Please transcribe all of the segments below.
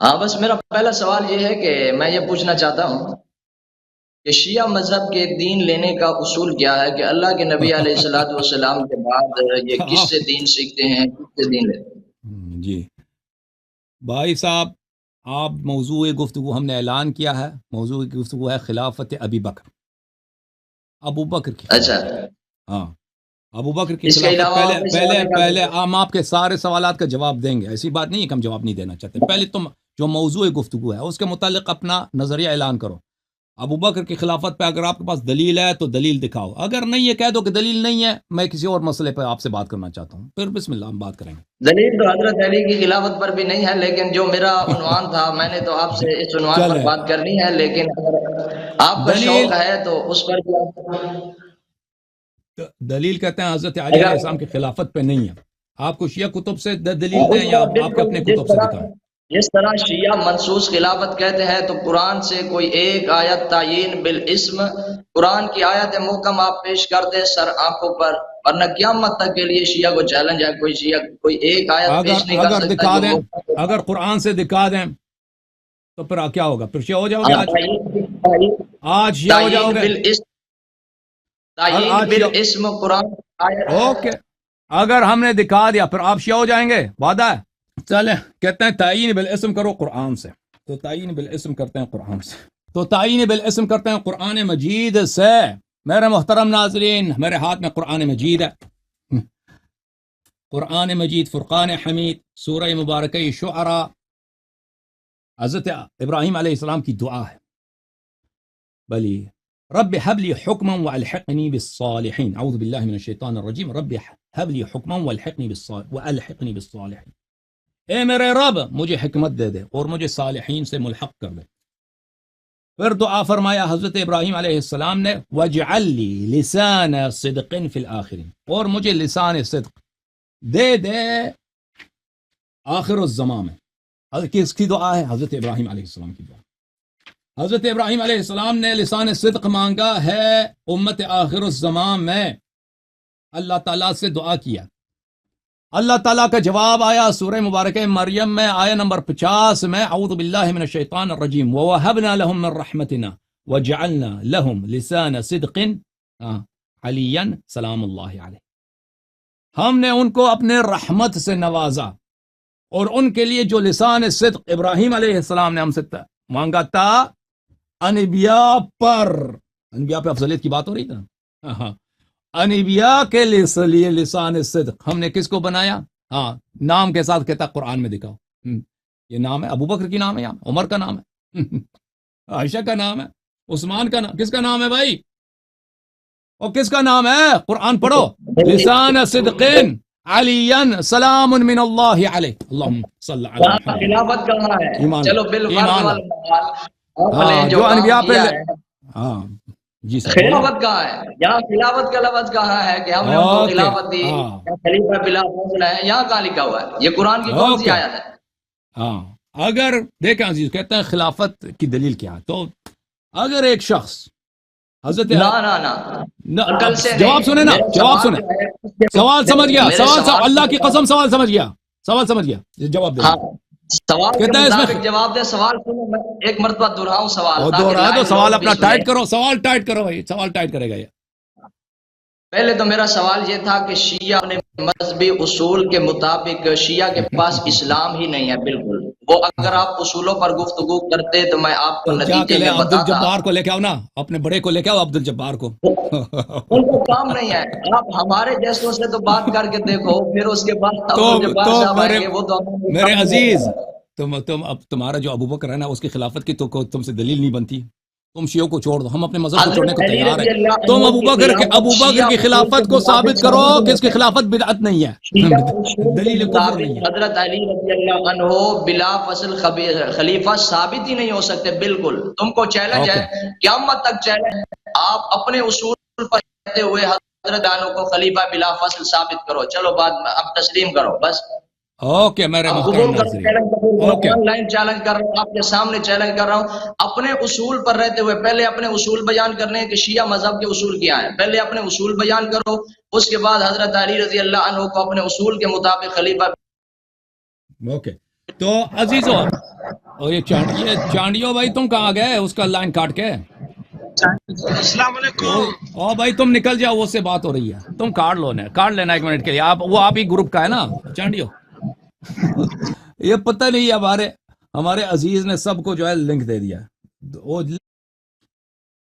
ہاں بس میرا پہلا سوال یہ ہے کہ میں یہ پوچھنا چاہتا ہوں کہ شیعہ مذہب کے دین لینے کا اصول کیا ہے کہ اللہ کے نبی علیہ الصلوۃ والسلام کے بعد یہ کس سے دین سیکھتے ہیں، کس سے دین لیتے ہیں؟ جی بھائی صاحب، آپ موضوع گفتگو ہم نے اعلان کیا ہے، موضوع گفتگو ہے خلافت ابی بکر، ابو بکر کی اچھا، خلافت۔ ہاں، ابو بکر کی اس کے خلافت۔ علاوہ اور کوئی سوال ہے پہلے کیا؟ ہم آپ کے سارے سوالات کا جواب دیں گے، ایسی بات نہیں ہے کہ ہم جواب نہیں دینا چاہتے۔ پہلے تم جو موضوع گفتگو ہے اس کے متعلق اپنا نظریہ اعلان کرو۔ ابو بکر کی خلافت پہ اگر آپ کے پاس دلیل ہے تو دلیل دکھاؤ، اگر نہیں ہے کہہ دو کہ دلیل نہیں ہے، میں کسی اور مسئلے پہ آپ سے بات کرنا چاہتا ہوں، پھر بسم اللہ ہم بات کریں گے۔ دلیل تو حضرت علی کی خلافت پر بھی نہیں ہے، لیکن جو میرا عنوان تھا میں نے تو آپ سے اس عنوان پر چلے بات کرنی ہے، لیکن اگر آپ کا دلیل شوق ہے تو اس پر بھی آپ دلیل کہتے ہیں حضرت علی علیہ اگر السلام کی خلافت پہ نہیں ہے۔ آپ کو شیعہ کتب سے دلیل دیں اس یا طرح آپ کے بالکل اپنے کتب سے دکھائیں؟ جس طرح شیعہ منصوص خلافت کہتے ہیں تو قرآن سے کوئی ایک آیت تعیین بالاسم، قرآن کی آیت محکم آپ پیش کر دیں سر آنکھوں پر، ورنہ قیامت تک کے لیے شیعہ کو چیلنج ہے، کوئی شیعہ کوئی ایک آیت پیش نہیں کر اگر سکتا دکھا جو دیں، محکم اگر قرآن سے دکھا دیں تو پھر کیا ہوگا؟ پھر شیعہ ہو جاؤ گے؟ آج شیعہ ہو جاؤ تعیین گے؟ بالاسم، تعیین آج شیعہ، بالاسم قرآن آیت۔ اوکے، اگر ہم نے دکھا دیا پھر آپ شیعہ ہو جائیں گے؟ وعدہ ہے؟ چلیں، کہتے ہیں تعین بالاسم کرو قرآن سے، تو تعین بالاسم کرتے ہیں قرآن سے، تو تعین بالاسم کرتے ہیں قرآن مجید سے۔ میرے محترم ناظرین، میرے ہاتھ میں قرآن مجید ہے، قرآن مجید فرقان حمید، سورہ مبارکہ شعراء، حضرت ابراہیم علیہ السلام کی دعا ہے، بلی رب هب لي حكما والحقني بالصالحين، اعوذ باللہ من الشیطان الرجیم، رب هب لي حكما والحقني بالصالحين، اے میرے رب مجھے حکمت دے دے اور مجھے صالحین سے ملحق کر دے۔ پھر دعا فرمایا حضرت ابراہیم علیہ السلام نے، وَاجْعَلْ لِي لِسَانَ صِدْقٍ فِي الْآخِرِينَ، اور مجھے لسان صدق دے دے آخر الزمان میں۔ کس کی دعا ہے؟ حضرت ابراہیم علیہ السلام کی دعا۔ حضرت ابراہیم علیہ السلام نے لسان صدق مانگا ہے امت آخر الزمان میں، اللہ تعالیٰ سے دعا کیا، اللہ تعالیٰ کا جواب آیا سورہ مبارکہ مریم میں آیہ نمبر 50 میں، اعوذ باللہ من الشیطان الرجیم، وَوَهَبْنَا لَهُم مِّن رَحْمَتِنَا وَجَعَلْنَا لَهُم لِسَانَ صِدْقٍ عَلِيًّا سلام اللہ علیہ، ہم نے ان کو اپنے رحمت سے نوازا اور ان کے لیے جو لسان صدق ابراہیم علیہ السلام نے ہم سے مانگا تھا، انبیاء پر، انبیاء پہ افضلیت کی بات ہو رہی تھا، ہاں، انبیاء کے لیے لسان صدق ہم نے کس کو بنایا؟ ہاں، نام کے ساتھ کہتا قرآن میں دکھاؤ، یہ نام ہے ابو بکر کی نام ہے، یہاں عمر کا نام ہے، عائشہ کا نام ہے، عثمان کا نام، کس کا نام ہے بھائی؟ اور کس کا نام ہے؟ قرآن پڑھو، لسان صدقین علیًا سلام من اللہ علیہ، اللہم صلی علی محمد۔ خلافت کہاں ہے؟ ایمان چلو بالفرض ایمان والمحال آپ ہاں، نے جو جو کام انبیاء پہ کیا ہے، ہاں جی سر بولیں۔ خلافت کہاں ہے؟ یہاں خلافت کا لفظ کہاں ہے کہ ہم نے ان کو اوکے، خلافت دی ہاں یا خلیفہ بلا فاصلہ ہے؟ یہاں کہاں لکھا ہوا ہے؟ یہ قرآن کی کون سی اوکے، آیت ہے؟ ہاں، اگر دیکھیں عزیز، کہتے ہیں خلافت کی دلیل کیا ہے، تو اگر ایک شخص حضرت نہ عقل سے جواب نہیں، سنیں نا، میرا جواب سوال سنیں، جو ہے اس کے سوال سمجھ گیا، میرے سوال اللہ کے کی قسم سوال سمجھ گیا، سوال سمجھ گیا، جواب دے ہاں، دیں۔ سوال کے کہتا ہے اس میں مطابق جواب دے، سوال سنو، میں ایک مرتبہ دہراؤں سوال اور تاکہ دوہرا دو، لائن سوال لوگ بھی اپنا سنیں۔ ٹائٹ کرو، سوال ٹائٹ کرو بھائی، سوال ٹائٹ کرے گا یہ۔ پہلے تو میرا سوال یہ تھا کہ شیعہ اپنے مذہبی اصول کے مطابق، شیعہ کے پاس اسلام ہی نہیں ہے بالکل، وہ اگر آپ اصولوں پر گفتگو کرتے تو میں آپ کو تو جا کے نتیجے لے میں عبد بتاتا۔ الجبار کو لے کے آؤ نا، اپنے بڑے کو لے کے آؤ، عبد الجبار کو۔ ان کو کام نہیں ہے، آپ ہمارے جیسوں سے تو بات کر کے دیکھو، پھر اس کے بعد عبد الجبار تو صاحب آئیں گے، وہ تو ہمیں میرے کام عزیز، نہیں تم اب تمہارا جو ابو بکر ہے نا، اس کی خلافت کی تو تم سے دلیل نہیں بنتی، تم شیعوں کو چھوڑ دو، ہم اپنے مذہب کو چھوڑنے حضرت کو علی تیار رضی ہیں، اللہ تم عنہ کی خلافت ابو بکر شیعہ کی اصول کے خلافت کو مطابق ثابت کرو ثابت کہ نہیں اس کی ہوتا، خلافت بدعت نہیں ہے، شیعہ اصول کے دلیل کفر نہیں مطابق ہے۔ حضرت علی رضی اللہ عنہ بلا فصل خلیفہ ثابت ہی نہیں ہو سکتے بالکل۔ تم کو چیلنج ہے، اوکے، قیامت تک چیلنج ہے، آپ اپنے اصول پر رہتے ہوئے حضرت عنہ کو خلیفہ بلا فصل ثابت کرو، چلو بات اب تسلیم کرو بس۔ اوکے میرے اب محترم قبول کرو، ناظرین، چیلنج قبول کرو، اوکے، آن لائن چیلنج کر رہا ہوں، آپ کے سامنے چیلنج کر رہا ہوں، اپنے اصول پر رہتے ہوئے پہلے اپنے اصول بیان کرنے ہیں کہ شیعہ مذہب کے اصول کیا ہیں، پہلے اپنے اصول بیان کرو، اس کے بعد حضرت علی رضی اللہ عنہ کو اپنے اصول کے مطابق خلیفہ۔ اوکے، تو عزیزو، اور یہ چانڈیو بھائی تم کہاں گئے اس کا لائن کاٹ کے؟ السلام علیکم. او بھائی تم نکل جاؤ، اس سے بات ہو رہی ہے، تم کاٹ لینا 1 منٹ کے لیے. آپ ہی گروپ کا ہے نا چانڈیو؟ یہ پتہ نہیں ہمارے عزیز نے سب کو جو ہے لنک دے دیا. وہ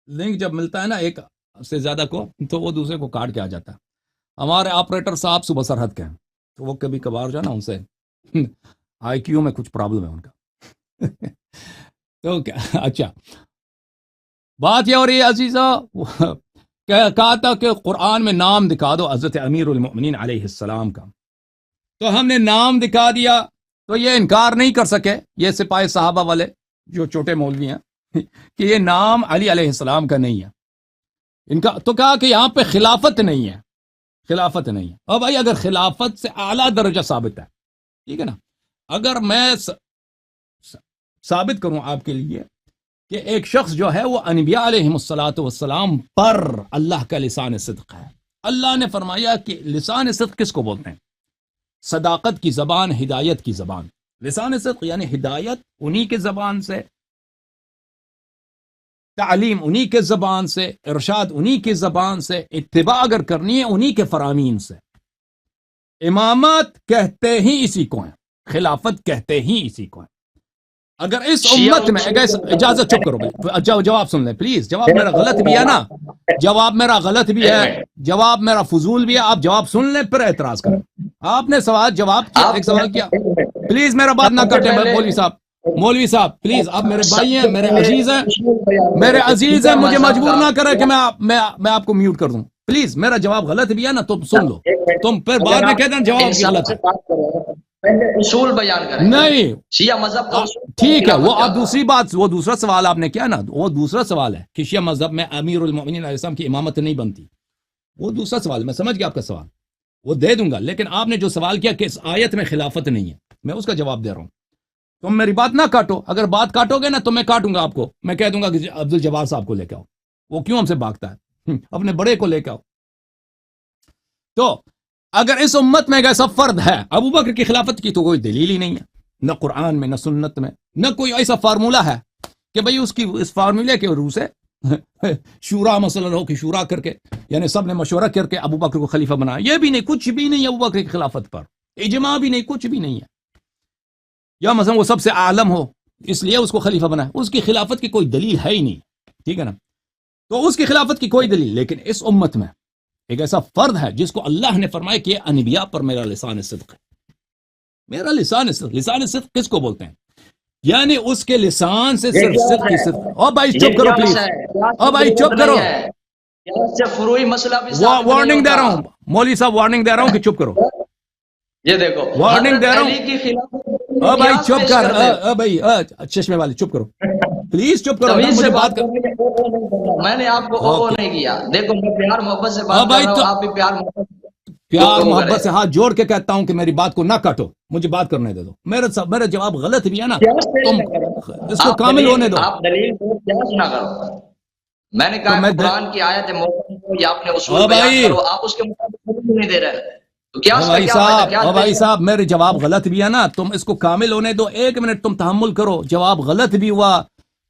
لنک جب ملتا ہے نا ایک سے زیادہ کو تو وہ دوسرے کو کاٹ کے آ جاتا ہے. ہمارے آپریٹر صاحب صبح سرحد کے ہیں تو وہ کبھی کبھار جو ہے نا ان سے آئی کیو میں کچھ پرابلم ہے ان کا. تو کیا اچھا بات یہ ہو رہی ہے عزیزہ، کہا تھا کہ قرآن میں نام دکھا دو حضرت امیر المؤمنین علیہ السلام کا، تو ہم نے نام دکھا دیا تو یہ انکار نہیں کر سکے یہ سپاہی صحابہ والے جو چھوٹے مولوی ہیں کہ یہ نام علی علیہ السلام کا نہیں ہے ان کا. تو کہا کہ یہاں پہ خلافت نہیں ہے، خلافت نہیں ہے. اور بھائی اگر خلافت سے اعلیٰ درجہ ثابت ہے، ٹھیک ہے نا، اگر میں ثابت کروں آپ کے لیے کہ ایک شخص جو ہے وہ انبیاء علیہ السلام پر اللہ کا لسان صدق ہے. اللہ نے فرمایا کہ لسان صدق کس کو بولتے ہیں؟ صداقت کی زبان، ہدایت کی زبان. لسان صدق یعنی ہدایت انہی کے زبان سے، تعلیم انہی کے زبان سے، ارشاد انہی کے زبان سے، اتباع اگر کرنی ہے انہی کے فرامین سے. امامت کہتے ہی اسی کو ہیں، خلافت کہتے ہی اسی کو ہیں. اگر اس امت میں اجازت، چپ کرو بھائی، جواب سن لیں پلیز. جواب میرا غلط بھی ہے نا، جواب میرا غلط بھی ہے، جواب میرا فضول بھی ہے. آپ جواب سن لیں پھر اعتراض کریں. آپ نے جواب کیا، ایک سوال کیا. پلیز میرا بات نہ کٹیں مولوی صاحب پلیز. آپ میرے بھائی ہیں، میرے عزیز ہیں، مجھے مجبور نہ کریں کہ میں آپ کو میوٹ کر دوں. پلیز میرا جواب غلط بھی ہے نا تم سن لو، تم پھر بعد میں کہتے ہیں جواب غلط ہے. اصول بیان کریں نہیں شیعہ مذہب کا ٹھیک ہے، وہ آپ دوسری بات، وہ دوسرا سوال آپ نے کیا نا، وہ دوسرا سوال ہے کہ شیعہ مذہب میں امیر المؤمنین علیہ السلام کی امامت نہیں بنتی. وہ دوسرا سوال، میں سمجھ گیا آپ کا سوال، وہ دے دوں گا. لیکن آپ نے جو سوال کیا کہ اس آیت میں خلافت نہیں ہے، میں اس کا جواب دے رہا ہوں. تم میری بات نہ کاٹو، اگر بات کاٹو گے نا تو میں کاٹوں گا آپ کو. میں کہہ دوں گا کہ عبد الجبار صاحب کو لے کے آؤ، وہ کیوں ہم سے بھاگتا ہے، اپنے بڑے کو لے کے آؤ. تو اگر اس امت میں ایسا فرد ہے ابو بکر کی خلافت کی تو کوئی دلیل ہی نہیں ہے، نہ قرآن میں نہ سنت میں، نہ کوئی ایسا فارمولہ ہے کہ بھئی اس فارمولے کے روح سے شورا مسئلہ ہو کہ شورا کر کے یعنی سب نے مشورہ کر کے ابو بکر کو خلیفہ بنایا. یہ بھی نہیں، کچھ بھی نہیں ابو بکر کی خلافت پر، اجماع بھی نہیں، کچھ بھی نہیں ہے. یا مثلا وہ سب سے عالم ہو اس لیے اس کو خلیفہ بنایا، اس کی خلافت کی کوئی دلیل ہے ہی نہیں، ٹھیک ہے نا. تو اس کی خلافت کی کوئی دلیل. لیکن اس امت میں ایک ایسا فرد ہے جس کو اللہ نے فرمایا کہ انبیاء پر میرا لسان صدق ہے. میرا لسان صدق کس کو بولتے ہیں؟ یعنی اس کے لسان سے صرف صدق کی صدق. او بھائی چپ کرو پلیز، او بھائی چپ کرو، فروئی مسئلہ بھی وارننگ دے رہا ہوں مولوی صاحب، وارننگ دے رہا ہوں کہ چپ کرو. یہ دیکھو وارننگ دے رہا ہوں. او بھائی چپ کر، او بھائی چشمے والے چپ کرو پلیز، چپ کرو. مجھے بات کر، میں نے آپ کو نہیں کیا. دیکھو میں پیار محبت سے بات کر رہا ہوں، آپ بھی پیار محبت سے ہاتھ جوڑ کے کہتا ہوں کہ میری بات کو نہ کاٹو، مجھے بات کرنے دے دو. میرا جواب غلط بھی ہے نا، تم اس کو کامل ہونے دو. آپ دلیل کیا سنا کرو. میں نے کہا قرآن کی آیت محکم یا اپنے اصول بیان کرو، آپ اس کے مطابق نہیں دے رہے. بھائی صاحب میرے جواب غلط بھی ہے نا، تم اس کو کامل ہونے دو. 1 منٹ تم تحمل کرو. جواب غلط بھی ہوا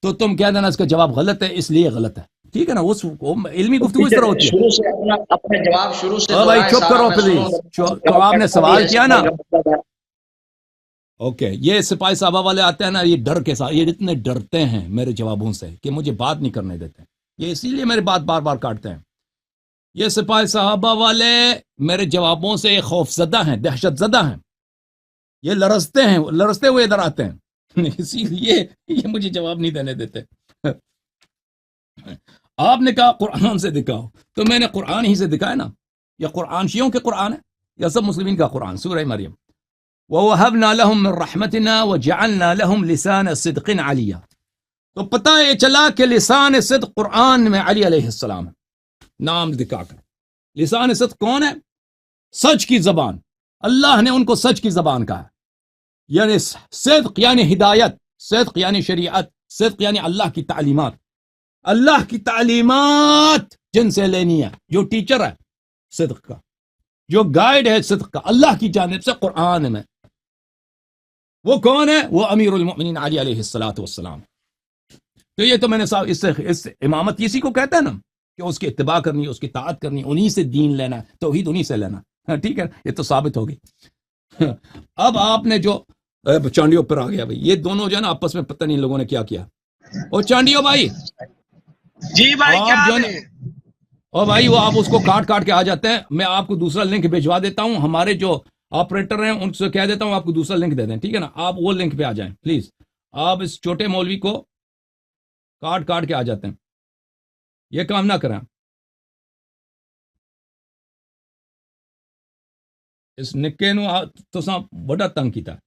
تو تم کہہ دینا اس کا جواب غلط ہے اس لیے غلط ہے، ٹھیک ہے نا. اس علمی گفتگو اس طرح ہوتی ہے. اپنے جواب شروع سے بھائی چپ کرو پلیز. تو آپ نے سوال کیا نا، اوکے. یہ سپاہی صحابہ والے آتے ہیں نا، یہ ڈر کے ساتھ، یہ اتنے ڈرتے ہیں میرے جوابوں سے کہ مجھے بات نہیں کرنے دیتے. یہ اسی لیے میری بات بار بار کاٹتے ہیں. یہ سپاہی صحابہ والے میرے جوابوں سے خوف زدہ ہیں، دہشت زدہ ہیں. یہ لرزتے ہوئے ادھر آتے ہیں، اسی لیے یہ مجھے جواب نہیں دینے دیتے. آپ نے کہا قرآن سے دکھاؤ، تو میں نے قرآن ہی سے دکھایا نا. یہ قرآن شیعوں کے قرآن ہے یا سب مسلمین کا قرآن؟ سورہ مریم، وَوَهَبْنَا لَهُم مِّن رَحْمَتِنَا وَجَعَلْنَا لَهُم لِسَانَ صِدْقٍ عَلِيًّا. تو پتہ یہ چلا کہ لسان صدق قرآن میں علی علیہ السلام نام دکھا کر. لسان صدق کون ہے؟ سچ کی زبان. اللہ نے ان کو سچ کی زبان کہا. یعنی صدق یعنی ہدایت، صدق یعنی شریعت، صدق یعنی اللہ کی تعلیمات. اللہ کی تعلیمات جن سے لینی ہے، جو ٹیچر ہے صدق کا، جو گائیڈ ہے صدق کا، اللہ کی جانب سے قرآن میں. وہ کون ہے؟ وہ امیر المؤمنین علی علیہ الصلوۃ والسلام. تو یہ تو میں نے صاحب اس امامت اسی کو کہتا ہے نا کہ اس کی اتباع کرنی، اس کی طاعت کرنی، انہی سے دین لینا، توحید انہی سے لینا. ٹھیک ہے، یہ تو ثابت ہو گئی. اب آپ نے جو چانڈیوں پر آ گیا بھائی، یہ دونوں جو ہے نا آپس میں پتہ نہیں لوگوں نے کیا کیا. اور چانڈیوں بھائی، جی بھائی کیا آپ جو حال ہے ہے؟ اور بھائی وہ آپ اس کو کاٹ کے آ جاتے ہیں. میں آپ کو دوسرا لنک بھجوا دیتا ہوں، ہمارے جو آپریٹر ہیں ان سے کہہ دیتا ہوں آپ کو دوسرا لنک دے دیں. ٹھیک ہے نا، آپ وہ لنک پہ آ جائیں پلیز. آپ اس چھوٹے مولوی کو کاٹ کے آ جاتے ہیں، یہ کام نہ کریں. اس نکے نو تو بڑا تنگ کیتا ہے،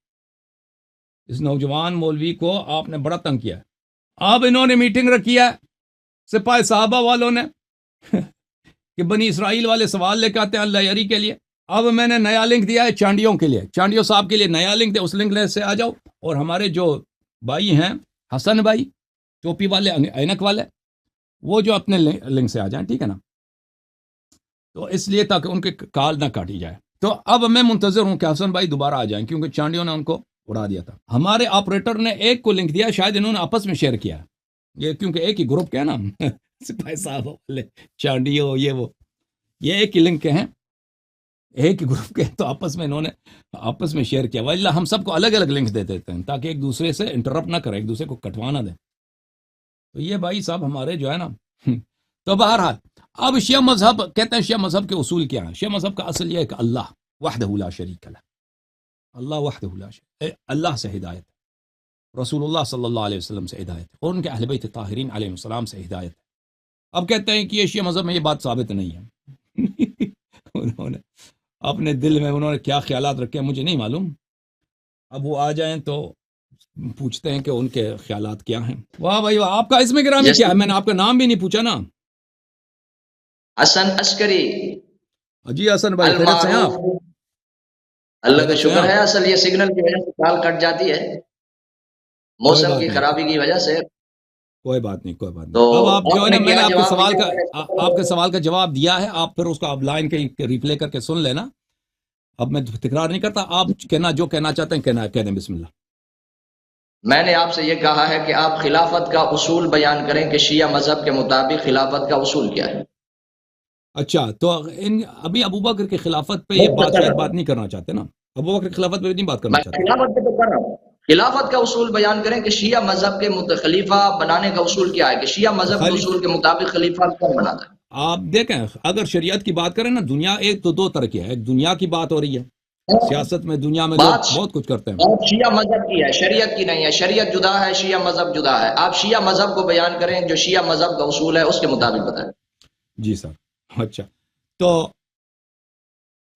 اس نوجوان مولوی کو آپ نے بڑا تنگ کیا ہے. اب انہوں نے میٹنگ رکھی ہے سپاہ صحابہ والوں نے کہ بنی اسرائیل والے سوال لے کے آتے ہیں اللہ یاری کے لیے. اب میں نے نیا لنک دیا ہے چانڈیوں کے لیے، چانڈیوں صاحب کے لیے نیا لنک دیا، اس لنک سے آ جاؤ. اور ہمارے جو بھائی ہیں حسن بھائی ٹوپی والے اینک والے، وہ جو اپنے لنک سے آ جائیں. ٹھیک ہے نا، تو اس لیے تاکہ ان کے کال نہ کاٹی جائے. تو اب میں منتظر ہوں کہ حسن بھائی دوبارہ آ جائیں، کیونکہ چانڈیوں نے ان کو اڑا دیا تھا. ہمارے آپریٹر نے ایک کو لنک دیا، شاید انہوں نے آپس میں شیئر کیا، یہ کیونکہ ایک ہی گروپ کے ہیں نا سپاہی صاحب والے چانڈیوں یہ ایک ہی لنک کے ہیں، ایک ہی گروپ کے، تو آپس میں انہوں نے آپس میں شیئر کیا. واللہ ہم سب کو الگ الگ لنکس دے دیتے ہیں تاکہ ایک دوسرے سے انٹرپٹ نہ کریں، ایک دوسرے کو کٹوا نہ دیں. تو یہ بھائی صاحب ہمارے جو ہے نا تو بہرحال اب شیعہ مذہب کہتے ہیں، شیعہ مذہب کے اصول کیا ہیں؟ شیعہ مذہب کا اصل یہ ہے کہ اللہ وحدہ لا شریک لہ، اللہ وحدہ لا شریک، اللہ سے ہدایت ہے، رسول اللہ صلی اللہ علیہ وسلم سے ہدایت ہے، اور ان کے اہل بیت طاہرین علیہ السلام سے ہدایت ہے. اب کہتے ہیں کہ یہ شیعہ مذہب میں یہ بات ثابت نہیں ہے انہوں نے اپنے دل میں انہوں نے کیا خیالات رکھے ہیں مجھے نہیں معلوم. اب وہ آ جائیں تو پوچھتے ہیں کہ ان کے خیالات کیا ہیں. واہ بھائی واہ، آپ کا اسم گرامی کیا ہے؟ میں نے آپ کا نام بھی نہیں پوچھا نا. حسن عسکری. جی حسن بھائی، خیریت سے ہیں آپ؟ اللہ کا شکر ہے. اصل یہ سگنل کی وجہ سے کال کٹ جاتی ہے، موسم کی خرابی کی وجہ سے. کوئی بات نہیں، کوئی بات نہیں. اب آپ جو ہے نا، میں نے آپ کے سوال کا جواب دیا ہے، آپ پھر اس کو آپ لائن کے ریپلے کر کے سن لینا. اب میں تکرار نہیں کرتا، آپ جو کہنا چاہتے ہیں کہہ دیں. بسم اللہ. میں نے آپ سے یہ کہا ہے کہ آپ خلافت کا اصول بیان کریں کہ شیعہ مذہب کے مطابق خلافت کا اصول کیا ہے. اچھا، تو ابھی ابو بکر کی خلافت پہ یہ بات نہیں کرنا چاہتے نا؟ ابو بکر کی خلافت پہ نہیں بات کرنا چاہتے. خلافت پہ تو کر رہا ہوں، خلافت کا اصول بیان کریں کہ شیعہ مذہب کے خلیفہ بنانے کا اصول کیا ہے، کہ شیعہ مذہب کے اصول کے مطابق خلیفہ کون بناتا ہے. آپ دیکھیں، اگر شریعت کی بات کریں نا، دنیا ایک تو دو طرح کی ہے. ایک دنیا کی بات ہو رہی ہے، سیاست میں دنیا میں لوگ بہت کچھ کرتے ہیں. بات شیعہ مذہب کی ہے، شریعت کی نہیں ہے. شریعت جدا ہے، شیعہ مذہب جدا ہے. آپ شیعہ مذہب کو بیان کریں، جو شیعہ مذہب کا اصول ہے اس کے مطابق بتائیں. جی سر. اچھا، تو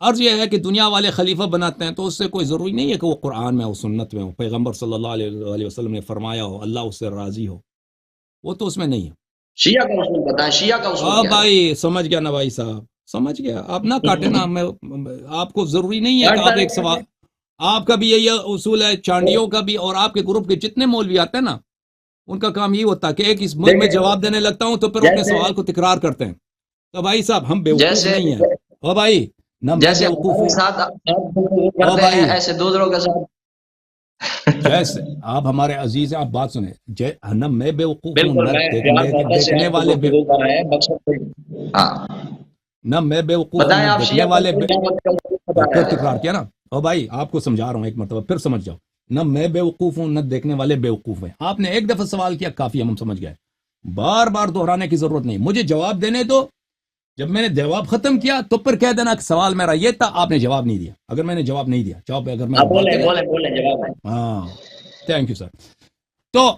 عرض یہ ہے کہ دنیا والے خلیفہ بناتے ہیں تو اس سے کوئی ضروری نہیں ہے کہ وہ قرآن میں ہو، سنت میں ہو، پیغمبر صلی اللہ علیہ وسلم نے فرمایا ہو، اللہ اس سے راضی ہو، وہ تو اس میں نہیں ہے. شیعہ کا اصول بتائیں، شیعہ کا اصول کیا ہے؟ بھائی سمجھ گیا نا بھائی صاحب، سمجھ گیا. آپ نہ کاٹے نا، میں آپ کو ضروری نہیں ہے کہ آپ ایک سوال، آپ کا بھی یہی اصول ہے، چانڈیوں کا بھی، اور آپ کے گروپ کے جتنے مولوی آتے ہیں نا ان کا کام یہ ہوتا ہے کہ ایک اس ملک میں جواب دینے لگتا ہوں تو پھر اپنے سوال کو تکرار کرتے ہیں. تو بھائی صاحب ہم بیوقوف نہیں ہیں. او بھائی، جیسے ایسے دوسروں کے ساتھ جیسے آپ ہمارے عزیز ہیں، آپ بات سنیں. نہ میں بے وقوف ہوں، نہ دیکھنے والے نہ میں بے وقوف ہوں، نہ دیکھنے والے پھر تکرار کیا نا. او بھائی آپ کو سمجھا رہا ہوں ایک مرتبہ، پھر سمجھ جاؤ. نہ میں بے وقوف ہوں، نہ دیکھنے والے بے وقوف ہیں. آپ نے ایک دفعہ سوال کیا، کافی ہم سمجھ گئے، بار بار دہرانے کی ضرورت نہیں. مجھے جواب دینے دو، جب میں نے جواب ختم کیا تو پھر کہہ دینا کہ سوال میرا یہ تھا، آپ نے جواب نہیں دیا. اگر میں نے جواب نہیں دیا، جواب اگر میں ہاں، تھینک یو سر. تو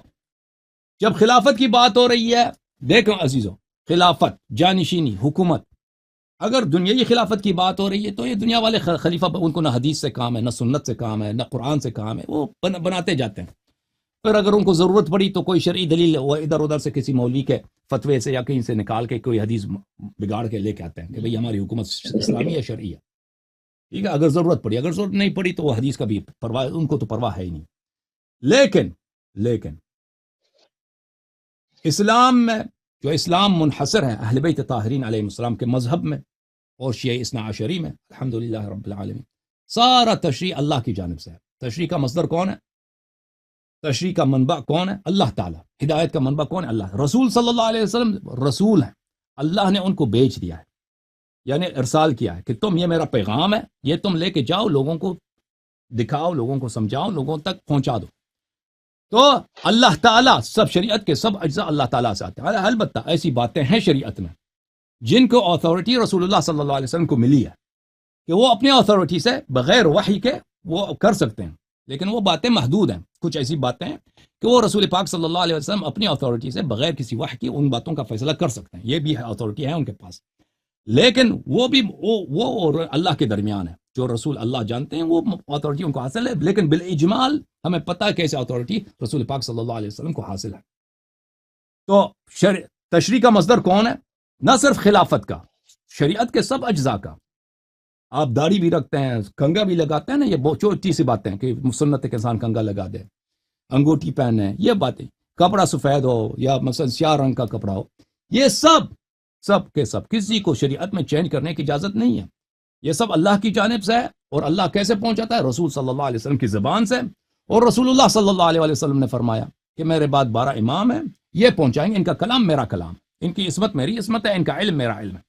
جب خلافت کی بات ہو رہی ہے، دیکھو عزیزوں، خلافت، جانشینی، حکومت، اگر دنیائی خلافت کی بات ہو رہی ہے تو یہ دنیا والے خلیفہ ان کو نہ حدیث سے کام ہے، نہ سنت سے کام ہے، نہ قرآن سے کام ہے، وہ بناتے جاتے ہیں. پھر اگر ان کو ضرورت پڑی تو کوئی شرعی دلیل وہ ادھر ادھر سے کسی مولوی کے فتوے سے یا کہیں سے نکال کے کوئی حدیث بگاڑ کے لے کے آتے ہیں کہ بھئی ہماری حکومت اسلامی ہے، شرعی ہے. ٹھیک ہے، اگر ضرورت پڑی، اگر ضرورت نہیں پڑی تو وہ حدیث کا بھی پرواہ، ان کو تو پرواہ ہے ہی نہیں. لیکن اسلام میں جو اسلام منحصر ہے اہل بیت طاہرین علیہ السلام کے مذہب میں اور شیعہ اثنا عشری میں، الحمدللہ رب العالمین، سارا تشریع اللہ کی جانب سے ہے. تشریع کا مصدر کون ہے؟ تشریح کا منبع کون ہے؟ اللہ تعالیٰ. ہدایت کا منبع کون ہے؟ اللہ. رسول صلی اللہ علیہ وسلم رسول ہیں، اللہ نے ان کو بھیج دیا ہے، یعنی ارسال کیا ہے کہ تم یہ میرا پیغام ہے، یہ تم لے کے جاؤ، لوگوں کو دکھاؤ، لوگوں کو سمجھاؤ، لوگوں تک پہنچا دو. تو اللہ تعالیٰ سب شریعت کے سب اجزاء اللہ تعالیٰ سے آتے ہیں. البتہ ایسی باتیں ہیں شریعت میں جن کو اتھارٹی رسول اللہ صلی اللہ علیہ وسلم کو ملی ہے کہ وہ اپنی اتھارٹی سے بغیر وحی کے وہ کر سکتے ہیں، لیکن وہ باتیں محدود ہیں. کچھ ایسی باتیں ہیں کہ وہ رسول پاک صلی اللہ علیہ وسلم اپنی اتھارٹی سے بغیر کسی وحی کی ان باتوں کا فیصلہ کر سکتے ہیں، یہ بھی اتھارٹی ہے ان کے پاس، لیکن وہ بھی وہ اور اللہ کے درمیان ہے. جو رسول اللہ جانتے ہیں وہ اتھارٹی ان کو حاصل ہے، لیکن بالاجمال ہمیں پتہ ہے کیسے اتھارٹی رسول پاک صلی اللہ علیہ وسلم کو حاصل ہے. تو تشریح کا مصدر کون ہے؟ نہ صرف خلافت کا، شریعت کے سب اجزاء کا. آپ داڑھی بھی رکھتے ہیں، کنگا بھی لگاتے ہیں نا، یہ بہت چھوٹی سی باتیں ہیں کہ سنت کے انسان کنگا لگا دے، انگوٹھی پہنے، یہ باتیں، کپڑا سفید ہو یا مثلا سیاہ رنگ کا کپڑا ہو، یہ سب کے سب کسی کو شریعت میں چینج کرنے کی اجازت نہیں ہے. یہ سب اللہ کی جانب سے ہے، اور اللہ کیسے پہنچاتا ہے؟ رسول صلی اللہ علیہ وسلم کی زبان سے. اور رسول اللہ صلی اللہ علیہ وسلم نے فرمایا کہ میرے بعد 12 امام ہیں، یہ پہنچائیں گے، ان کا کلام میرا کلام، ان کی عصمت میری عصمت ہے، ان کا علم میرا علم ہے.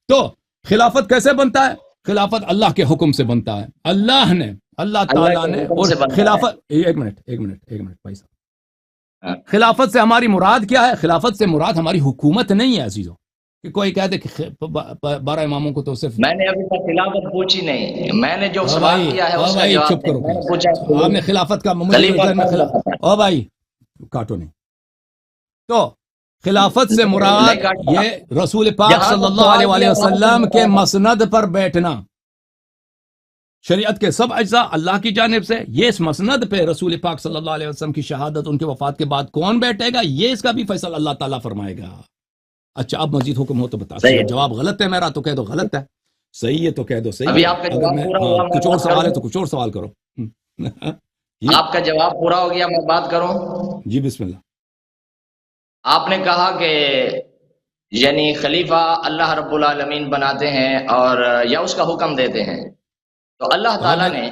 تو خلافت کیسے بنتا ہے؟ خلافت اللہ کے حکم سے بنتا ہے. اللہ تعالیٰ نے اور خلافت ایک منٹ بھائی صاحب، خلافت سے ہماری مراد کیا ہے؟ خلافت سے مراد ہماری حکومت نہیں ہے عزیزو، کہ کوئی کہتے کہ 12 اماموں کو تو صرف. میں نے ابھی تک خلافت پوچھی نہیں، میں نے جو سوال کیا ہے اس کا بھائی جواب چپ کرو، میں نے پوچھا آپ نے خلافت کا او بھائی کاٹو نہیں. تو خلافت سے مراد یہ رسول پاک صلی اللہ علیہ وسلم کے مسند پر بیٹھنا. شریعت کے سب اجزاء اللہ کی جانب سے، یہ اس مسند پہ رسول پاک صلی اللہ علیہ وسلم کی شہادت، ان کے وفات کے بعد کون بیٹھے گا، یہ اس کا بھی فیصلہ اللہ تعالیٰ فرمائے گا. اچھا اب مزید حکم ہو تو بتا. جواب غلط ہے میرا تو کہہ دو غلط ہے، صحیح ہے تو کہہ دو صحیح ہے. اگر میں کچھ اور سوال ہے تو کچھ اور سوال کرو. آپ کا جواب پورا ہو گیا، میں بات کروں؟ جی بسم اللہ. آپ نے کہا کہ یعنی خلیفہ اللہ رب العالمین بناتے ہیں اور یا اس کا حکم دیتے ہیں، تو اللہ تعالیٰ نے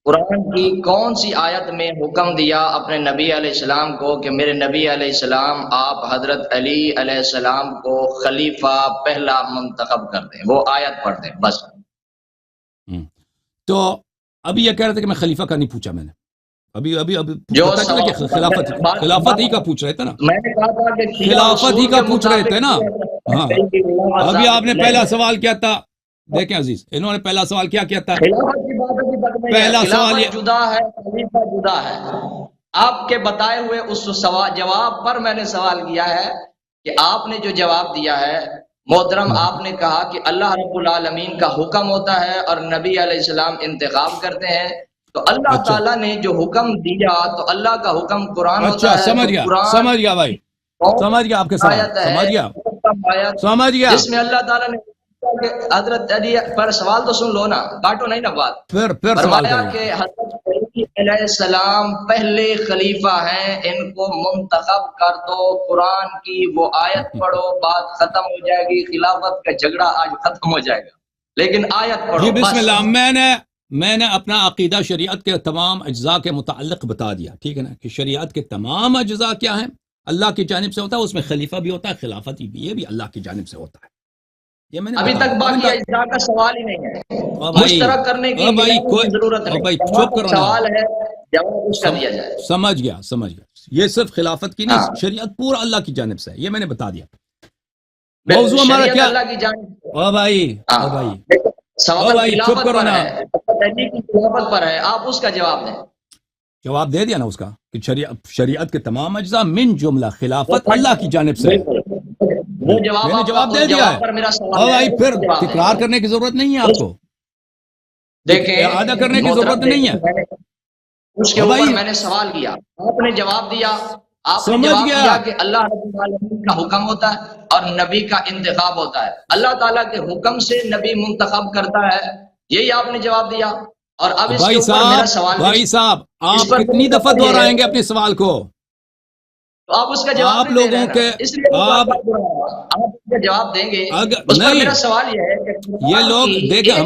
قرآن کی کون سی آیت میں حکم دیا اپنے نبی علیہ السلام کو کہ میرے نبی علیہ السلام آپ حضرت علی علیہ السلام کو خلیفہ پہلا منتخب کر دیں؟ وہ آیت پڑھ دیں بس. تو ابھی یہ کہہ رہے تھے کہ میں خلیفہ کا نہیں پوچھا، میں نے ابھی جو خلافت ہی کا پوچھ رہے تھے نا، میں نے کہا تھا کہ خلافت ہی کا پوچھ رہے تھے نا. ہاں ابھی آپ نے پہلا سوال کیا تھا، دیکھیں عزیز، انہوں نے پہلا سوال کیا تھا؟ پہلا سوال جدا ہے، خلیفہ جدا ہے. آپ کے بتائے ہوئے اس جواب پر میں نے سوال کیا ہے کہ آپ نے جو جواب دیا ہے محترم، آپ نے کہا کہ اللہ رب العالمین کا حکم ہوتا ہے اور نبی علیہ السلام انتخاب کرتے ہیں. تو اللہ تعالیٰ نے جو حکم دیا تو اللہ کا حکم قرآن ہوتا ہے. سمجھ گیا بھائی، سمجھ گیا آپ کے سوال، سمجھ گیا. جس میں اللہ تعالیٰ نے حضرت علی پر سوال تو سن لو نا، کاٹو نہیں نا بات. پھر فرمایا کہ حضرت علی علیہ السلام پہلے خلیفہ ہیں، ان کو منتخب کر دو. قرآن کی وہ آیت پڑھو، بات ختم ہو جائے گی. خلافت کا جھگڑا آج ختم ہو جائے گا، لیکن آیت پڑھو. جی بسم اللہ. میں نے اپنا عقیدہ شریعت کے تمام اجزاء کے متعلق بتا دیا، ٹھیک ہے نا، کہ شریعت کے تمام اجزاء کیا ہیں؟ اللہ کی جانب سے ہوتا ہے، اس میں خلیفہ بھی ہوتا ہے، خلافت بھی، یہ بھی اللہ کی جانب سے ہوتا ہے. یہ میں نے ابھی تک باقی اجزاء کا سوال ہی نہیں ہے، مشترک کرنے کی ضرورت نہیں، سوال ہے جواب اس کا دیا جائے. سمجھ گیا. یہ صرف خلافت کی نہیں، شریعت پورا اللہ کی جانب سے ہے، یہ میں نے بتا دیا. موضوع ہمارا کیا؟ اللہ کی جانب. او بھائی سوال خلافت پر ہے، خلافت پر ہے، آپ اس کا جواب دیں. جواب دے دیا نا اس کا کہ شریعت کے تمام اجزاء من جملہ خلافت اللہ کی جانب سے ہے. میں نے جواب دے دیا ہے. او بھائی پھر تکرار کرنے کی ضرورت نہیں ہے آپ کو، دیکھیں اعادہ کرنے کی ضرورت نہیں ہے. اس کے اوپر میں نے سوال کیا، آپ نے جواب دیا. آپ نے جواب دیا کہ اللہ رب العالمین کا حکم ہوتا ہے اور نبی کا انتخاب ہوتا ہے، اللہ تعالیٰ کے حکم سے نبی منتخب کرتا ہے، یہی آپ نے جواب دیا. اور اب اس کے اوپر میرا سوال، بھائی صاحب آپ کتنی دفعہ دہرائیں گے اپنے سوال کو؟ تو آپ اس کا جواب آپ لوگوں کے آپ اس کا جواب دیں گے. اس پر میرا سوال یہ ہے کہ یہ لوگ دیکھیں،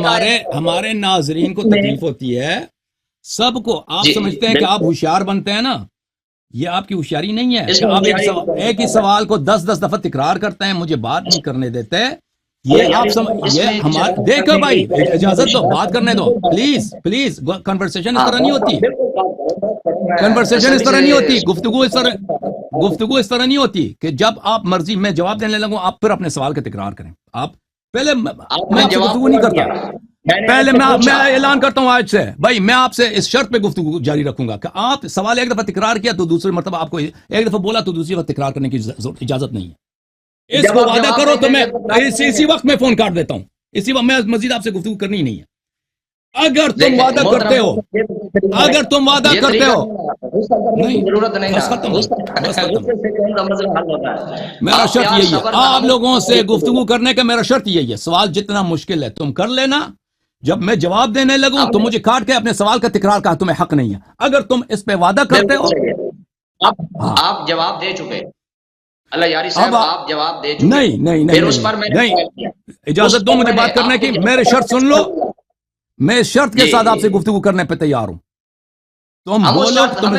ہمارے ناظرین کو تکلیف ہوتی ہے، سب کو آپ سمجھتے ہیں کہ آپ ہوشیار بنتے ہیں نا، یہ آپ کی ہوشیاری نہیں ہے اس کہ میں آپ ہوشیاری ایک ہی سوال کو 10 دفعہ تکرار کرتے ہیں، مجھے بات نہیں کرنے دیتے. یہ آپ یہ ہمارے دیکھو بھائی، اجازت دو، بات کرنے دو پلیز پلیز. کنورسیشن اس طرح نہیں ہوتی، کنورسیشن اس طرح نہیں ہوتی، گفتگو اس طرح نہیں ہوتی کہ جب آپ مرضی میں جواب دینے لگوں آپ پھر اپنے سوال کا تکرار کریں. آپ پہلے میں آپ سے گفتگو نہیں کرتا، پہلے میں اعلان کرتا ہوں آج سے بھائی میں آپ سے اس شرط پہ گفتگو جاری رکھوں گا کہ آپ سوال ایک دفعہ تکرار کیا تو دوسری مرتبہ آپ کو ایک دفعہ بولا تو دوسری وقت تکرار کرنے کی اجازت نہیں ہے. اس کو وعدہ کرو تو میں اسی وقت میں فون کاٹ دیتا ہوں، اسی وقت میں مزید آپ سے گفتگو کرنی ہی نہیں ہے. اگر تم وعدہ کرتے ہو، اگر تم وعدہ کرتے ہو نہیں، ضرورت نہیں بس ختم، بس ختم. میرا میرا شرط یہی ہے آپ لوگوں سے گفتگو کرنے کا، میرا شرط یہی ہے سوال جتنا مشکل ہے تم کر لینا، جب میں جواب دینے لگوں تو مجھے کاٹ کے اپنے سوال کا تکرار کا تمہیں حق نہیں ہے. اگر تم اس پہ وعدہ کرتے ہو آپ جواب دے چکے اللہ یاری صاحب، آپ جواب دے چکے. نہیں پھر اس پر میں نہیں، اجازت دو مجھے بات کرنے کی. میرے شرط سن لو، میں اس شرط کے ساتھ آپ سے گفتگو کرنے پہ تیار ہوں. تم بولو تم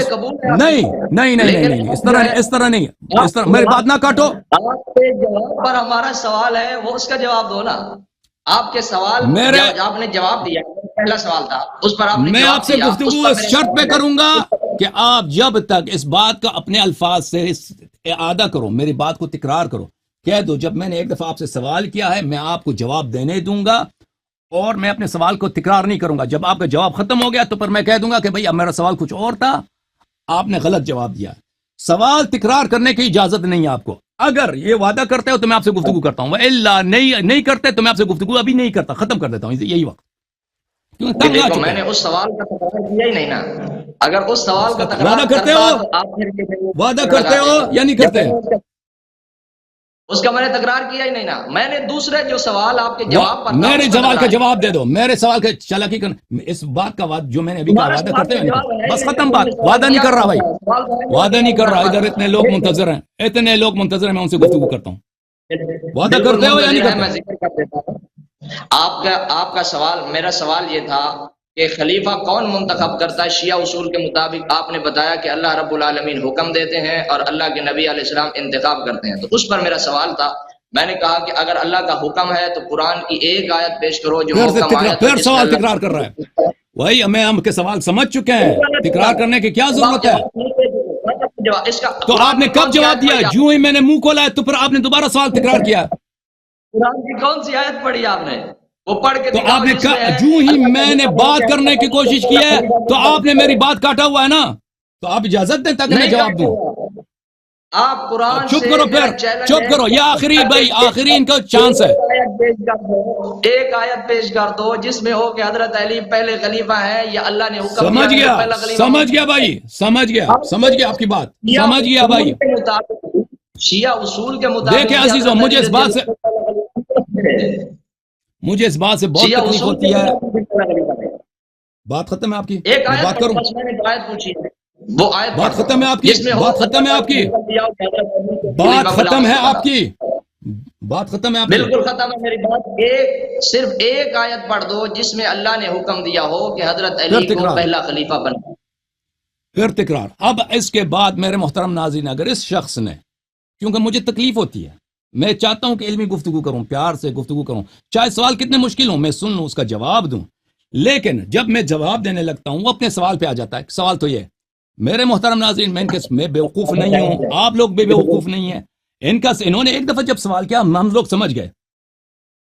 نہیں، اس طرح نہیں، اس طرح میری بات نہ کاٹو. آپ کے جواب پر ہمارا سوال ہے وہ اس کا جواب دو نا. آپ کے سوال آپ نے جواب دیا، پہلا سوال تھا اس پر آپ نے میں آپ سے جواب دیا. گفتگو اس شرط پہ کروں گا کہ آپ جب تک اس بات کا اپنے الفاظ سے اعادہ کرو، میری بات کو تکرار کرو، کہہ دو جب میں نے ایک دفعہ آپ سے سوال کیا ہے میں آپ کو جواب دینے دوں گا اور میں اپنے سوال کو تکرار نہیں کروں گا. جب آپ کا جواب ختم ہو گیا تو پھر میں کہہ دوں گا کہ بھئی اب میرا سوال کچھ اور تھا، آپ نے غلط جواب دیا. سوال تکرار کرنے کی اجازت نہیں ہے آپ کو. اگر یہ وعدہ کرتے ہو تو میں آپ سے گفتگو کرتا ہوں، الا نہیں کرتے تو میں آپ سے گفتگو ابھی نہیں کرتا، ختم کر دیتا ہوں یہی وقت. دیکھو میں نے اس سوال کا تکرار کیا ہی نہیں نا. اگر اس سوال کا تکرار وعدہ کرتے ہو، وعدہ کرتے ہو یا نہیں کرتے؟ اس کا میں نے تکرار کیا ہی نہیں نا. میں نے دوسرے جو سوال آپ کے جواب پر میرے سوال کا جواب دے دو، میرے سوال کا چالاکی کر اس بات کا جو میں نے ابھی کہا وعدہ کرتے ہیں بس ختم بات. وعدہ نہیں کر رہا بھائی، وعدہ نہیں کر رہا. ادھر اتنے لوگ منتظر ہیں، میں ان سے گفتگو کرتا ہوں. وعدہ کرتے ہو یا نہیں کرتے؟ میں ذکر کر دیتا ہوں. آپ کا سوال، میرا سوال یہ تھا کہ خلیفہ کون منتخب کرتا ہے شیعہ اصول کے مطابق. آپ نے بتایا کہ اللہ رب العالمین حکم دیتے ہیں اور اللہ کے نبی علیہ السلام انتخاب کرتے ہیں. تو اس پر میرا سوال تھا. میں نے کہا کہ اگر اللہ کا حکم ہے تو قرآن کی ایک آیت پیش کرو جو محکم آیت. پھر سوال تکرار کر رہا ہے وہی. ہم کے سوال سمجھ چکے ہیں، تکرار کرنے کی کیا ضرورت ہے؟ تو آپ نے کب جواب دیا؟ جو ہی میں نے منہ کھولا ہے تو پھر آپ نے دوبارہ سوال تکرار کیا. قرآن کی کون سی آیت پڑھی آپ نے؟ وہ پڑھ کے تو آپ نے جو ہی میں نے بات کرنے کی کوشش کی ہے تو آپ نے میری بات کاٹا ہوا ہے نا. تو آپ اجازت دیں تاکہ میں جواب دوں. آپ قرآن چپ کرو، پھر چپ کرو. یہ آخری بھائی آخری ان کا چانس ہے. ایک آیت پیش کر دو جس میں ہو کہ حضرت علی پہلے خلیفہ ہیں یا اللہ نے حکم سمجھ گیا بھائی، سمجھ گیا آپ کی بات، سمجھ گیا بھائی. شیعہ اصول کے مطابق دیکھیں عزیزوں، مجھے اس بات سے بہت تکلیف ہوتی ہے. بات ختم ہے آپ کی، بات کروں. وہ آیت بات ختم ہے آپ کی، بات ختم ہے آپ کی، بات ختم ہے آپ کی، بات ختم ہے آپ کی. بالکل ختم ہے میری بات. صرف ایک آیت پڑھ دو جس میں اللہ نے حکم دیا ہو کہ حضرت علی کو پہلا خلیفہ بنا. پھر تکرار. اب اس کے بعد میرے محترم ناظرین، اگر اس شخص نے، کیونکہ مجھے تکلیف ہوتی ہے، میں چاہتا ہوں کہ علمی گفتگو کروں، پیار سے گفتگو کروں، چاہے سوال کتنے مشکل ہوں میں سن لوں، اس کا جواب دوں. لیکن جب میں جواب دینے لگتا ہوں وہ اپنے سوال پہ آ جاتا ہے. سوال تو یہ میرے محترم ناظرین، میں بیوقوف نہیں ہوں، آپ لوگ بھی بیوقوف نہیں ہیں. انہوں نے ایک دفعہ جب سوال کیا ہم لوگ سمجھ گئے.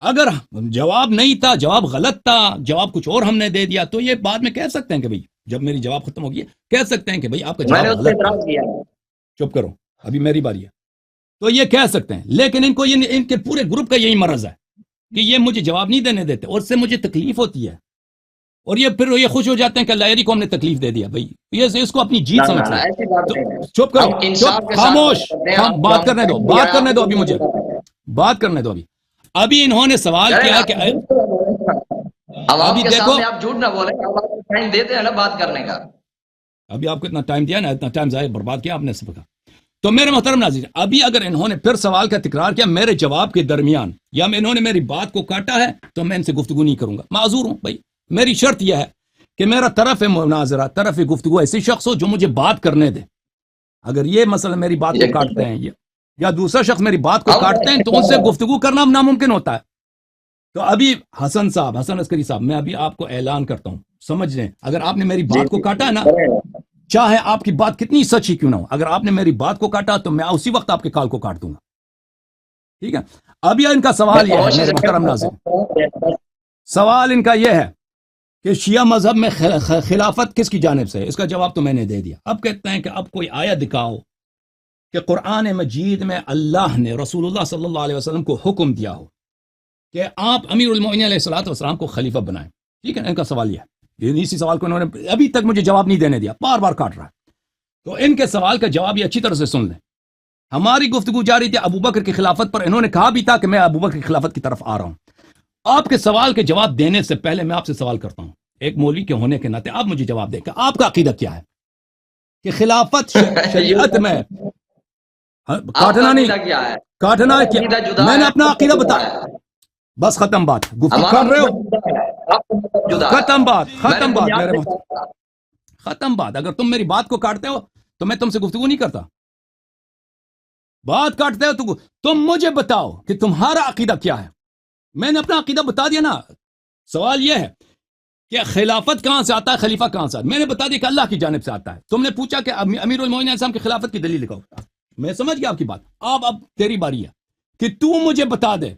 اگر جواب نہیں تھا، جواب غلط تھا، جواب کچھ اور ہم نے دے دیا تو یہ بعد میں کہہ سکتے ہیں کہ بھئی جب میری جواب ختم ہو گئی کہہ سکتے ہیں کہ بھئی آپ کا جواب غلط تھا. چپ کرو، ابھی میری باری ہے. تو یہ کہہ سکتے ہیں. لیکن ان کے پورے گروپ کا یہی مرض ہے کہ یہ مجھے جواب نہیں دینے دیتے اور اس سے مجھے تکلیف ہوتی ہے. اور یہ پھر یہ خوش ہو جاتے ہیں کہ اللہ کو ہم نے تکلیف دے دیا. بھائی یہ اس کو اپنی جیت سمجھتے ہیں. چپ کرو، خاموش. بات کرنے دو ابھی مجھے بات کرنے دو. ابھی انہوں نے سوال کیا کہ ابھی دیکھو آپ جھوٹ نہ بولیں، ٹائم دیتے ہیں نا بات کرنے کا. ابھی آپ کو اتنا ٹائم دیا نا، اتنا ٹائم ضائع برباد کیا آپ نے سب کا. تو میرے محترم ناظرین، ابھی اگر انہوں نے پھر سوال کا تکرار کیا میرے جواب کے درمیان یا انہوں نے میری بات کو کاٹا ہے تو میں ان سے گفتگو نہیں کروں گا. معذور ہوں بھائی. میری شرط یہ ہے کہ میرا طرف مناظرہ، طرف گفتگو ایسی شخص ہو جو مجھے بات کرنے دے. اگر یہ مثلا میری بات کو کاٹتے ہیں یا دوسرا شخص میری بات کو کاٹتے ہیں تو ان سے گفتگو کرنا ناممکن ہوتا ہے. تو ابھی حسن عسکری صاحب، میں ابھی آپ کو اعلان کرتا ہوں، سمجھ لیں، اگر آپ نے میری بات کو کاٹا ہے نا، چاہے آپ کی بات کتنی سچی کیوں نہ ہو، اگر آپ نے میری بات کو کاٹا تو میں اسی وقت آپ کے کال کو کاٹ دوں گا. ٹھیک ہے. اب یہ ان کا سوال یہ ہے میرے محترم ناظرین، سوال ان کا یہ ہے کہ شیعہ مذہب میں خلافت کس کی جانب سے ہے؟ اس کا جواب تو میں نے دے دیا. اب کہتے ہیں کہ اب کوئی آیت دکھاؤ کہ قرآن مجید میں اللہ نے رسول اللہ صلی اللہ علیہ وسلم کو حکم دیا ہو کہ آپ امیر المومنین علیہ الصلوۃ والسلام کو خلیفہ بنائیں. ٹھیک ہے، ان کا سوال یہ ہے. اسی سوال کو انہوں نے ابھی تک مجھے جواب نہیں دینے دیا، بار بار کاٹ رہا ہے. تو ان کے سوال کا جواب یہ اچھی طرح سے سن لیں. ہماری گفتگو جاری تھی ابو بکر کی خلافت پر، انہوں نے کہا بھی تھا کہ میں ابو بکر کی خلافت کی طرف آ رہا ہوں. آپ کے سوال کے جواب دینے سے پہلے میں آپ سے سوال کرتا ہوں، ایک مولوی کے ہونے کے ناطے آپ مجھے جواب دیں کہ آپ کا عقیدہ کیا ہے کہ خلافت شریعت میں کاٹنا نہیں، کاٹنا ہے کیا؟ میں نے اپنا عقیدہ بتایا، بس ختم بات. گفتگو کر رہے ہو، ختم بات میرے محترم، ختم بات. اگر تم میری بات کو کاٹتے ہو تو میں تم سے گفتگو نہیں کرتا. بات کاٹتے ہو تو تم مجھے بتاؤ کہ تمہارا عقیدہ کیا ہے. میں نے اپنا عقیدہ بتا دیا نا. سوال یہ ہے کہ خلافت کہاں سے آتا ہے، خلیفہ کہاں سے آتا ہے؟ میں نے بتا دیا کہ اللہ کی جانب سے آتا ہے. تم نے پوچھا کہ امیر المومنین السلام کی خلافت کی دلیل لکھاؤ. میں سمجھ گیا آپ کی بات. اب تیری باری ہے کہ تو مجھے بتا دے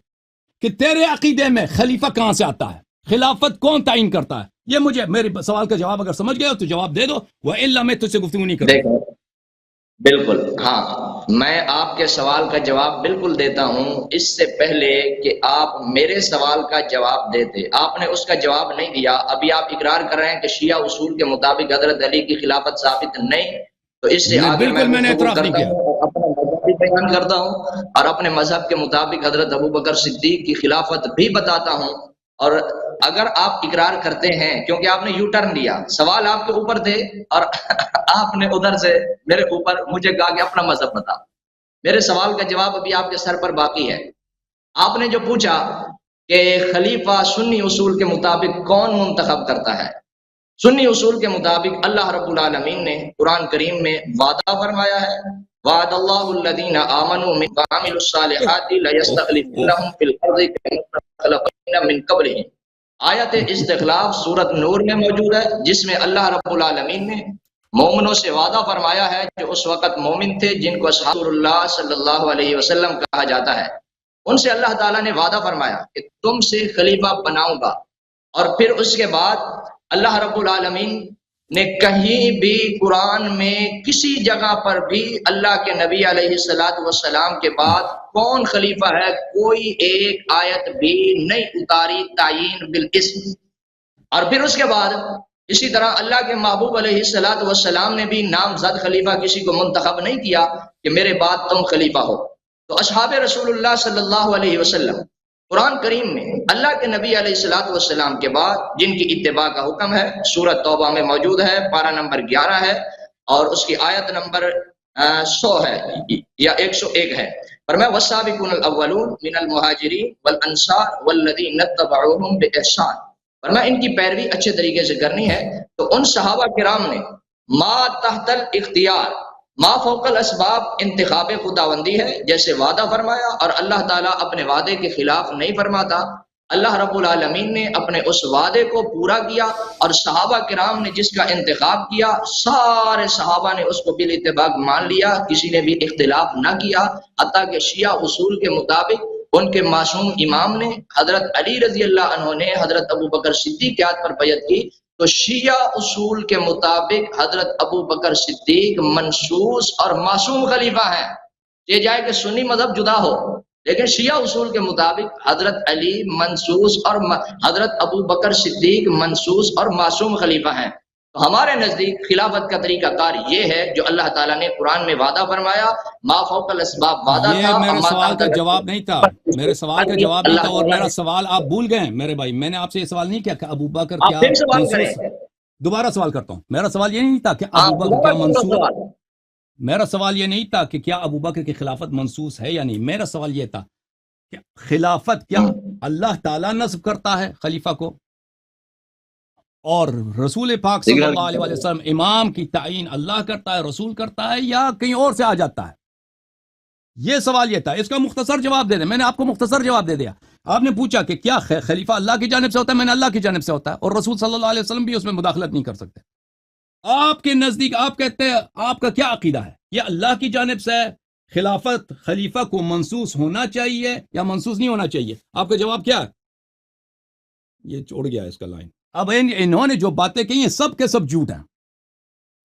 کہ تیرے عقیدے میں خلیفہ کہاں سے آتا ہے، خلافت کون تعین کرتا ہے. یہ مجھے میرے سوال کا جواب اگر سمجھ گئے ہو تو جواب دے دو، وَإِلَّا میں تجھ سے گفتگو نہیں کروں. بالکل ہاں، میں آپ کے سوال کا جواب بالکل دیتا ہوں. اس سے پہلے کہ آپ میرے سوال کا جواب دیتے، آپ نے اس کا جواب نہیں دیا. ابھی آپ اقرار کر رہے ہیں کہ شیعہ اصول کے مطابق حضرت علی کی خلافت ثابت نہیں. تو اس سے آگے میں نے اعتراف نہیں کیا، اپنا مذہب بھی بیان کرتا ہوں اور اپنے مذہب کے مطابق حضرت ابو بکر صدیق کی خلافت بھی بتاتا ہوں. اور اگر آپ اقرار کرتے ہیں، کیونکہ آپ نے یو ٹرن لیا، سوال آپ کے اوپر تھے اور آپ نے ادھر سے میرے اوپر مجھے کہا کہ اپنا مذہب بتا. میرے سوال کا جواب ابھی آپ کے سر پر باقی ہے. آپ نے جو پوچھا کہ خلیفہ سنی اصول کے مطابق کون منتخب کرتا ہے، سنی اصول کے مطابق اللہ رب العالمین نے قرآن کریم میں وعدہ فرمایا ہے، وعد اللہ الذین آمنوا وعملوا الصالحات لیستخلفنہم فی الارض کما استخلفوا من قبلہم. آیت استخلاف سورۃ نور میں موجود ہے، جس میں اللہ رب العالمین نے مومنوں سے وعدہ فرمایا ہے جو اس وقت مومن تھے، جن کو اصحاب اللہ صلی اللہ علیہ وسلم کہا جاتا ہے. ان سے اللہ تعالیٰ نے وعدہ فرمایا کہ تم سے خلیفہ بناؤں گا. اور پھر اس کے بعد اللہ رب العالمین نے کہیں بھی قرآن میں کسی جگہ پر بھی اللہ کے نبی علیہ السلام کے بعد کون خلیفہ ہے کوئی ایک آیت بھی نہیں اتاری تعیین بالاسم. اور پھر اس کے بعد اسی طرح اللہ کے محبوب علیہ السلام نے بھی نامزد خلیفہ کسی کو منتخب نہیں کیا کہ میرے بعد تم خلیفہ ہو. تو اصحاب رسول اللہ صلی اللہ علیہ وسلم قرآن کریم میں اللہ کے نبی علیہ السلام کے بعد جن کی اتباع کا حکم ہے، سورۃ توبہ میں موجود ہے، پارہ نمبر 11 ہے اور اس کی آیت نمبر 100 ہے یا 101 ہے. فرمایا والسابقون الاولون من المہاجرین والانصار والذین اتبعوہم بإحسان. فرمایا ان کی پیروی اچھے طریقے سے کرنی ہے. تو ان صحابہ کرام نے ما تحت الاختیار، ما فوق الاسباب انتخاب خداوندی ہے، جیسے وعدہ فرمایا اور اللہ تعالیٰ اپنے وعدے کے خلاف نہیں فرماتا. اللہ رب العالمین نے اپنے اس وعدے کو پورا کیا اور صحابہ کرام نے جس کا انتخاب کیا سارے صحابہ نے اس کو بالاتفاق مان لیا، کسی نے بھی اختلاف نہ کیا. حتیٰ کہ شیعہ اصول کے مطابق ان کے معصوم امام نے حضرت علی رضی اللہ عنہ نے حضرت ابو بکر صدیق کے ہاتھ پر بیعت کی. تو شیعہ اصول کے مطابق حضرت ابو بکر صدیق منصوص اور معصوم خلیفہ ہیں. یہ جائے کہ سنی مذہب جدا ہو، لیکن شیعہ اصول کے مطابق حضرت علی منصوص اور حضرت ابو بکر صدیق منصوص اور معصوم خلیفہ ہیں. تو ہمارے نزدیک خلافت کا طریقہ کار یہ ہے جو اللہ تعالیٰ نے قرآن میں وعدہ فرمایا، ما فوق الاسباب وعدہ تھا. یہ میرے سوال کا جواب نہیں تھا، میرے سوال کا جواب نہیں تھا، اور میرا سوال آپ بھول گئے ہیں میرے بھائی. میں نے آپ سے یہ سوال نہیں کیا کہ ابو بکر کیا منصوص. دوبارہ سوال کرتا ہوں، میرا سوال یہ نہیں تھا کہ ابو بکر کیا منصوص، میرا سوال یہ نہیں تھا کہ کیا ابو بکر کی خلافت منصوص ہے یا نہیں. میرا سوال یہ تھا کہ خلافت کیا اللہ تعالیٰ نصب کرتا ہے خلیفہ کو، اور رسول پاک صلی اللہ علیہ وسلم امام کی تعین اللہ کرتا ہے، رسول کرتا ہے، یا کہیں اور سے آ جاتا ہے؟ یہ سوال یہ تھا، اس کا مختصر جواب دے دیں. میں نے آپ کو مختصر جواب دے دیا. آپ نے پوچھا کہ کیا خلیفہ اللہ کی جانب سے ہوتا ہے؟ میں نے اللہ کی جانب سے ہوتا ہے، اور رسول صلی اللہ علیہ وسلم بھی اس میں مداخلت نہیں کر سکتے. آپ کے نزدیک آپ کہتے ہیں آپ کا کیا عقیدہ ہے؟ یہ اللہ کی جانب سے خلافت خلیفہ کو منسوس ہونا چاہیے یا منسوس نہیں ہونا چاہیے؟ آپ کا جواب کیا ہے؟ یہ چھوڑ گیا اس کا لائن. اب انہوں نے جو باتیں کہی ہیں سب کے سب جھوٹ ہیں.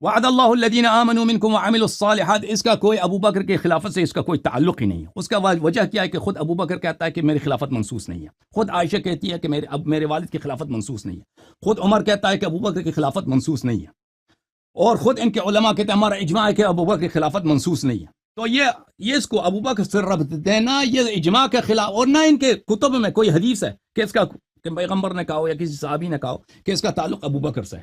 وعد اللہ الذین آمنوا منکم وعملوا الصالحات، اس کا کوئی ابو بکر کی خلافت سے اس کا کوئی تعلق ہی نہیں ہے. اس کا وجہ کیا ہے کہ خود ابو بکر کہتا ہے کہ میری خلافت منسوس نہیں ہے، خود عائشہ کہتی ہے کہ میرے والد کی خلافت منسوس نہیں ہے، خود عمر کہتا ہے کہ ابو بکر کی خلافت منسوس نہیں ہے، اور خود ان کے علماء کہتے ہیں ہمارا اجماع ہے کہ ابو بکر کی خلافت منسوس نہیں ہے. تو یہ اس کو ابو بکر سے ربط دینا یہ اجماع کے خلاف، اور نہ ان کے کتب میں کوئی حدیث ہے کہ اس کا کہ پیغمبر نے کہا ہو یا کسی صحابی نے کہا ہو کہ اس کا تعلق ابو بکر سے ہے.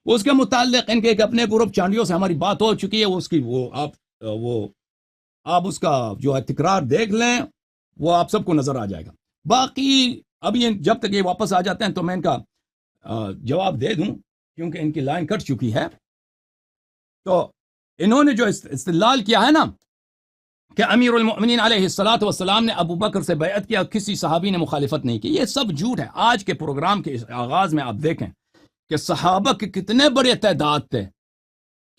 اس کے متعلق ان کے ایک اپنے گروپ چانڈیوں سے ہماری بات ہو چکی ہے، اس کی آپ اس کا جو ہے تکرار دیکھ لیں، وہ آپ سب کو نظر آ جائے گا. باقی ابھی جب تک یہ واپس آ جاتے ہیں تو میں ان کا جواب دے دوں کیونکہ ان کی لائن کٹ چکی ہے. تو انہوں نے جو استدلال کیا ہے نا کہ امیر المؤمنین علیہ الصلوۃ والسلام نے ابو بکر سے بیعت کیا، کسی صحابی نے مخالفت نہیں کی، یہ سب جھوٹ ہے. آج کے پروگرام کے آغاز میں آپ دیکھیں کہ صحابہ کے کتنے بڑے تعداد تھے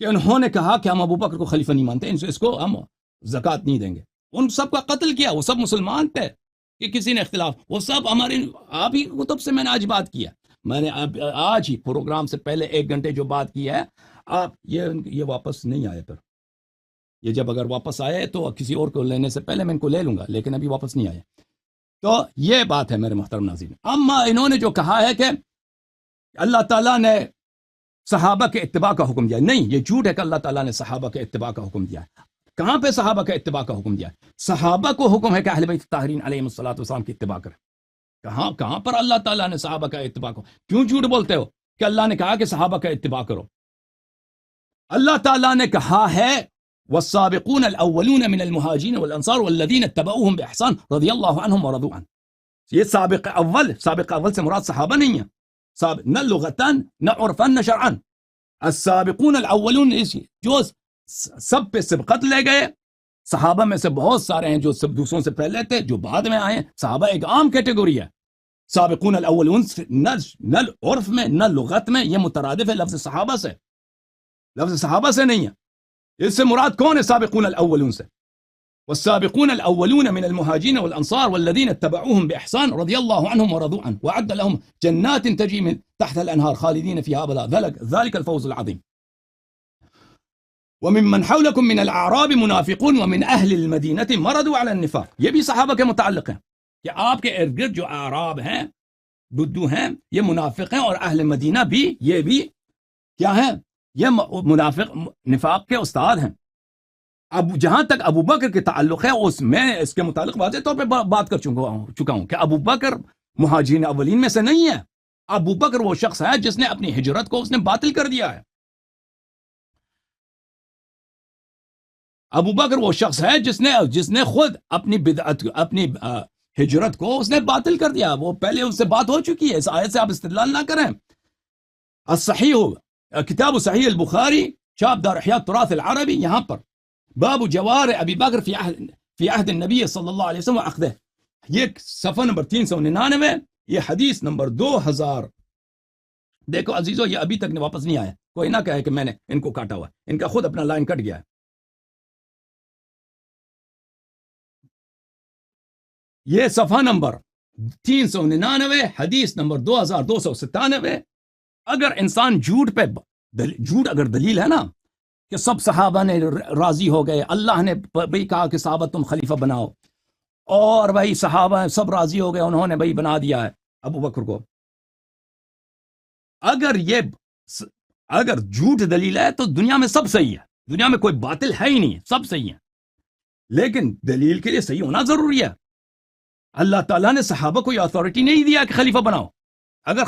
کہ انہوں نے کہا کہ ہم ابو بکر کو خلیفہ نہیں مانتے، اس کو ہم زکوٰۃ نہیں دیں گے. ان سب کا قتل کیا، وہ سب مسلمان تھے کہ کسی نے اختلاف، وہ سب ہمارے آپ ہی کتب سے میں نے آج بات کیا، میں نے آج ہی پروگرام سے پہلے 1 گھنٹے جو بات کی ہے. آپ یہ واپس نہیں آئے، پھر یہ جب اگر واپس آئے تو کسی اور کو لینے سے پہلے میں ان کو لے لوں گا، لیکن ابھی واپس نہیں آئے. تو یہ بات ہے میرے محترم ناظرین. اما انہوں نے جو کہا ہے کہ اللہ تعالیٰ نے صحابہ کے اتباع کا حکم دیا، نہیں، یہ جھوٹ ہے کہ اللہ تعالیٰ نے صحابہ کے اتباع کا حکم دیا ہے. کہاں پہ صحابہ کے اتباع کا حکم دیا ہے؟ صحابہ کو حکم ہے کہ اہل بیت الطاہرین علیہم الصلوۃ والسلام کی اتباع کریں. کہاں پر اللہ تعالیٰ نے صحابہ کا اتباع کو، کیوں جھوٹ بولتے ہو کہ اللہ نے کہا کہ صحابہ کا اتباع کرو؟ اللہ تعالیٰ نے کہا ہے والسابقون الاولون من المہاجرین والانصار والذین اتبعوهم باحسان رضی اللہ عنہم ورضوا عنہ. یہ سابق اول سے مراد صحابہ نہیں ہے، نہ لغتاً نہ عرفاً نہ شرعاً. السابقون الاولون جو سب پہ سبقت لے گئے، صحابہ میں سے بہت سارے ہیں جو سب دوسروں سے پہلے تھے، جو بعد میں آئے ہیں. صحابہ ایک عام کیٹیگوری ہے. سابقون الاولون نہ عرف میں نہ لغت میں یہ مترادف ہے لفظ صحابہ سے، لفظ صحابہ سے نہیں ہے. اس سے مراد کون ہے سابقون الاولون سے؟ والسابقون الاولون من المهاجرين والانصار والذين اتبعوهم باحسان رضي الله عنهم ورضوا عنه وعد لهم جنات تجري من تحت الانهار خالدين فيها ابدا ذلك الفوز العظيم. وممن حولكم من الاعراب منافقون ومن اهل المدينه مرضوا على النفاق. یہ بھی صحابہ کے متعلق ہیں کہ آپ کے ارد گرد جو اعراب ہیں، بدو ہیں، یہ منافق ہیں، اور اہل مدینہ بھی، یہ بھی کیا ہیں؟ یہ منافق نفاق کے استاد ہیں. اب جہاں تک ابو بکر کے تعلق ہے، اس کے متعلق واضح طور پہ بات کر چکا ہوں کہ ابو بکر مہاجرین اولین میں سے نہیں ہے. ابو بکر وہ شخص ہے جس نے اپنی ہجرت کو اس نے باطل کر دیا ہے. ابو بکر وہ شخص ہے جس نے خود اپنی بدعت، اپنی ہجرت کو اس نے باطل کر دیا. وہ پہلے اس سے بات ہو چکی ہے، اس آیت سے آپ استدلال نہ کریں. الصحیح کتاب صحیح البخاری شاب دار احیاء التراث العربی، یہاں پر باب جوار ابی بکر فی عہد النبی صلی اللہ علیہ وسلم واخذہ، یہ صفحہ نمبر 399، یہ حدیث نمبر 2000. دیکھو عزیزو، یہ ابھی تک واپس نہیں آیا. کوئی نہ کہے کہ میں نے ان کو کاٹا ہوا، ان کا خود اپنا لائن کٹ گیا ہے. یہ صفحہ نمبر 399، حدیث نمبر 2297. اگر انسان جھوٹ اگر دلیل ہے نا کہ سب صحابہ نے راضی ہو گئے، اللہ نے بھائی کہا کہ صحابہ تم خلیفہ بناؤ، اور بھائی صحابہ سب راضی ہو گئے، انہوں نے بھائی بنا دیا ہے ابو بکر کو. اگر جھوٹ دلیل ہے تو دنیا میں سب صحیح ہے، دنیا میں کوئی باطل ہے ہی نہیں ہے، سب صحیح ہے. لیکن دلیل کے لیے صحیح ہونا ضروری ہے. اللہ تعالیٰ نے صحابہ کو یہ اتھارٹی نہیں دیا کہ خلیفہ بناؤ. اگر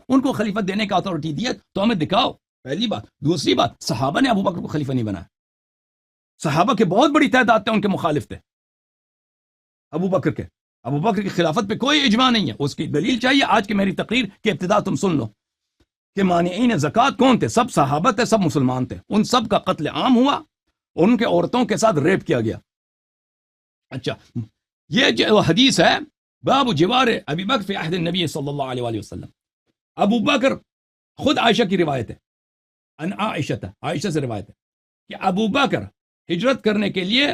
ان کو خلیفہ دینے کا اتھارٹی دیا تو ہمیں دکھاؤ، پہلی بات. دوسری بات، صحابہ نے ابو بکر کو خلیفہ نہیں بنایا. صحابہ کے بہت بڑی تعداد تھے ان کے مخالف تھے ابو بکر کی خلافت پہ کوئی اجماع نہیں ہے. اس کی دلیل چاہیے. آج کی میری تقریر کی ابتدا تم سن لو. کہ مانعین زکوٰۃ کون تھے؟ سب صحابہ تھے، سب مسلمان تھے، ان سب کا قتل عام ہوا، ان کے عورتوں کے ساتھ ریپ کیا گیا. اچھا، یہ جو حدیث ہے باب جوار ابی بکر فی عہد النبی صلی اللہ علیہ وآلہ وسلم، ابو بکر، خود عائشہ کی روایت ہے، ان عائشہ سے روایت ہے کہ ابو بکر ہجرت کرنے کے لیے،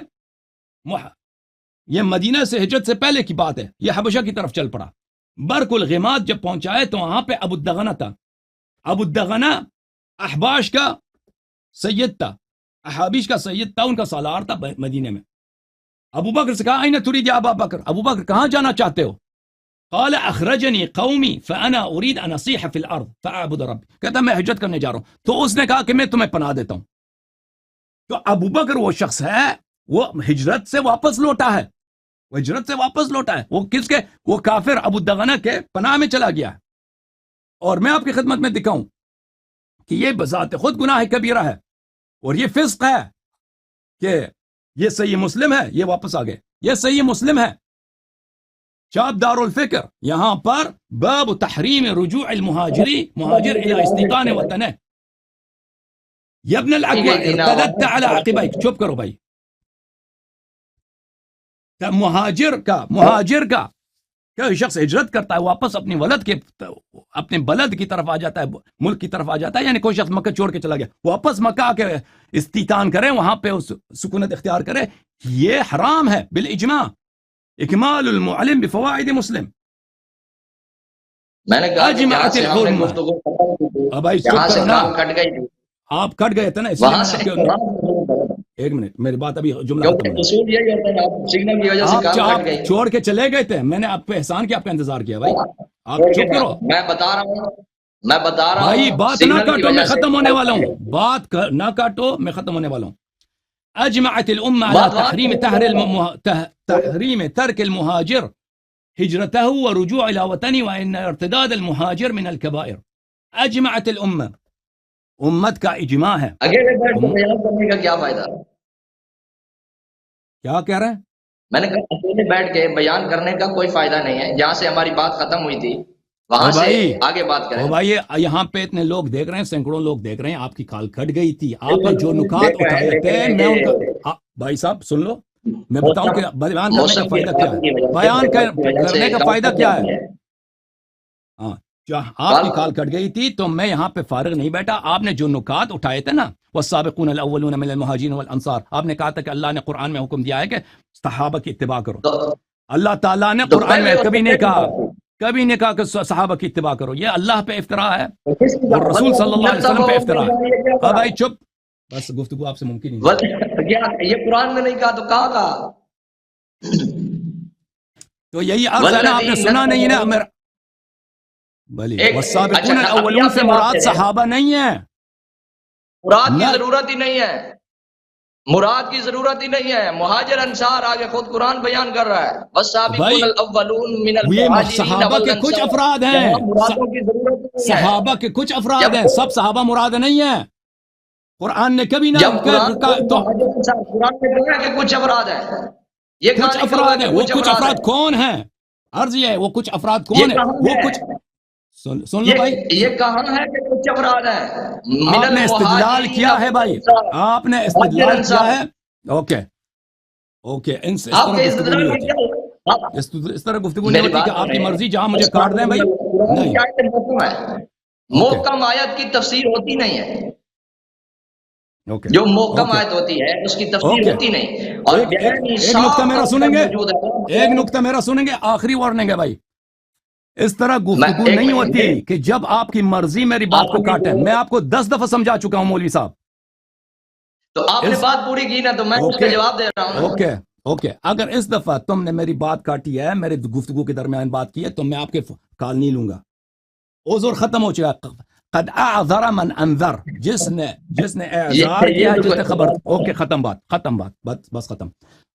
یہ مدینہ سے ہجرت سے پہلے کی بات ہے، یہ حبشہ کی طرف چل پڑا. برق الغماد جب پہنچائے تو وہاں پہ ابو الدغنہ تھا. ابو الدغنہ احباش کا سید تھا، احابیش کا سید تھا، ان کا سالار تھا مدینے میں. ابو بکر سے کہا این تريد يا ابا بکر، ابو بکر کہاں جانا چاہتے ہو؟ قال اخرجني قومي فانا اريد ان اصيح في الارض فاعبد ربي، کہتا میں ہجرت کرنے جا رہا ہوں. تو اس نے کہا کہ میں تمہیں پناہ دیتا ہوں. تو ابو بکر وہ شخص ہے، وہ ہجرت سے واپس لوٹا ہے، وہ ہجرت سے واپس لوٹا ہے، وہ کس کے؟ وہ کافر ابو الدغنہ کے پناہ میں چلا گیا ہے. اور میں آپ کی خدمت میں دکھاؤں کہ یہ بذات خود گناہ کبیرہ ہے، اور یہ فسق ہے. کہ یہ صحیح مسلم ہے، یہ واپس آ گئے، یہ صحیح مسلم ہے، شاب دار الفکر، یہاں پر باب تحریم رجوع مہاجر الى استيطان وطنه. یا ابن الاکوع ارتدت على عقبیک. چپ کرو بھائی. مہاجر کا کہ شخص ہجرت کرتا ہے، واپس اپنے بلد کی طرف آ جاتا ہے، ملک کی طرف آ جاتا ہے، یعنی کوئی شخص مکہ چھوڑ کے چلا گیا، واپس مکہ آ کے استیطان کرے، وہاں پہ سکونت اختیار کرے، یہ حرام ہے بالاجماع. اکمال المعلم بفوائد مسلم. میں نے کہا کہ جہاں سے ہم نے الحرمہ. گفتگو ختم اب بھائی کی، جہاں چپ سے کرو نا، کام کٹ گئی تھی، آپ کٹ گئے تھے نا، اس لیے وہاں میں سے نے آپ کے ایک منٹ میری بات ابھی جملہ ختم کیونکہ ہونا. اصول یہی ہوتا ہے، آپ سگنل کی وجہ سے کام کٹ آپ گئی. چھوڑ کے چلے گئے تھے، میں نے آپ پہ احسان کیا، آپ کا انتظار کیا بھائی. آپ چھوڑ کے چپ کرو میں بتا رہا بھائی، ہوں بات نہ سگنل کی کاٹو، میں وجہ سے ختم ہونے کام والا کٹ ہوں. گئی. بات نہ کاٹو، میں ختم ہونے والا ہوں. اجمعت الامه على بات تحریم ترک المهاجر ہجرته ورجوع الى وطنه وان ارتداد المهاجر من الكبائر. اجمعت الامه، امت کا اجماع ہے. اکیلے بیٹھ کے بیان کرنے کا کیا فائدہ؟ کیا کہہ رہے ہیں؟ میں نے کہا اکیلے بیٹھ کے بیان کرنے کا کوئی فائدہ نہیں ہے. جہاں سے ہماری بات ختم ہوئی تھی وہاں سے آگے بات کریں. بھائی یہاں پہ اتنے لوگ دیکھ رہے ہیں، سینکڑوں لوگ دیکھ رہے ہیں، آپ کی کھال کھٹ گئی تھی. آپ نے جو نکات اٹھائے تھے، میں ان کا بھائی صاحب سن لو، میں بتاؤں کہ بیان کرنے کا فائدہ کیا ہے. بیان کرنے کا فائدہ کیا ہے؟ ہاں، آپ کی کھال کٹ گئی تھی تو میں یہاں پہ فارغ نہیں بیٹھا. آپ نے جو نکات اٹھائے تھے نا، والسابقون الاولون من المہاجرین والانصار، آپ نے کہا تھا کہ اللہ نے قرآن میں حکم دیا ہے کہ صحابہ کی اتباع کرو. اللہ تعالیٰ نے قرآن میں کبھی نہیں کہا کہ صحابہ کی اتباع کرو. یہ اللہ پہ افتراء ہے اور رسول صلی اللہ علیہ وسلم پہ افتراء ہے. اب بھائی چپ، بس گفتگو آپ سے ممکن ہی نہیں. یہ قرآن میں نہیں کہا تو کہا. تو یہی عرض ہے نا، آپ نے سنا نہیں نا میرا. بھلی والسابقون الاولون سے مراد صحابہ نہیں ہے. مراد کی ضرورت ہی نہیں ہے، مراد کی ضرورت ہی نہیں ہے. مہاجر انصار آگے خود قرآن بیان کر رہا ہے. والسابقون الاولون من المہاجرین صحابہ کے کچھ افراد ہیں، صحابہ کے کچھ افراد ہیں، سب صحابہ مراد نہیں ہیں. قرآن نے کبھی نہ قرآن میں کہا کہ کچھ افراد ہیں. یہ کچھ افراد ہیں. وہ کچھ افراد کون ہیں؟ عرض یہ ہے، وہ کچھ افراد کون ہیں؟ وہ کچھ سن لو بھائی، یہ کہاں ہے کہ کچھ افراد ہیں؟ آپ نے استدلال کیا ہے بھائی، آپ نے استدلال کیا ہے. اوکے اس طرح گفتگو نہیں ہوتی، اس طرح گفتگو نہیں ہوتی کہ آپ کی مرضی، جہاں مجھے کاٹ دیں بھائی. نہیں، محکم آیت کی تفسیر ہوتی نہیں ہے. جو محکم آیت ہوتی ہے اس کی تفسیر ہوتی نہیں. اور ایک نقطہ میرا سنیں گے، ایک نقطہ میرا سنیں گے، آخری وارننگ ہے بھائی. اس طرح گفتگو نہیں ہوتی کہ جب آپ کی مرضی میری بات کو کاٹیں. میں آپ کو 10 دفعہ سمجھا چکا ہوں مولوی صاحب. تو آپ نے بات پوری کی نا، تو میں اس کا جواب دے رہا ہوں. اوکے اگر اس دفعہ تم نے میری بات کاٹی ہے، میرے گفتگو کے درمیان بات کی ہے، تو میں آپ کے کال نہیں لوں گا. عذر ختم ہو چکا. قد اعذر من انذر، جس نے اعذار کیا، جس نے خبر. اوکے ختم بات بس ختم.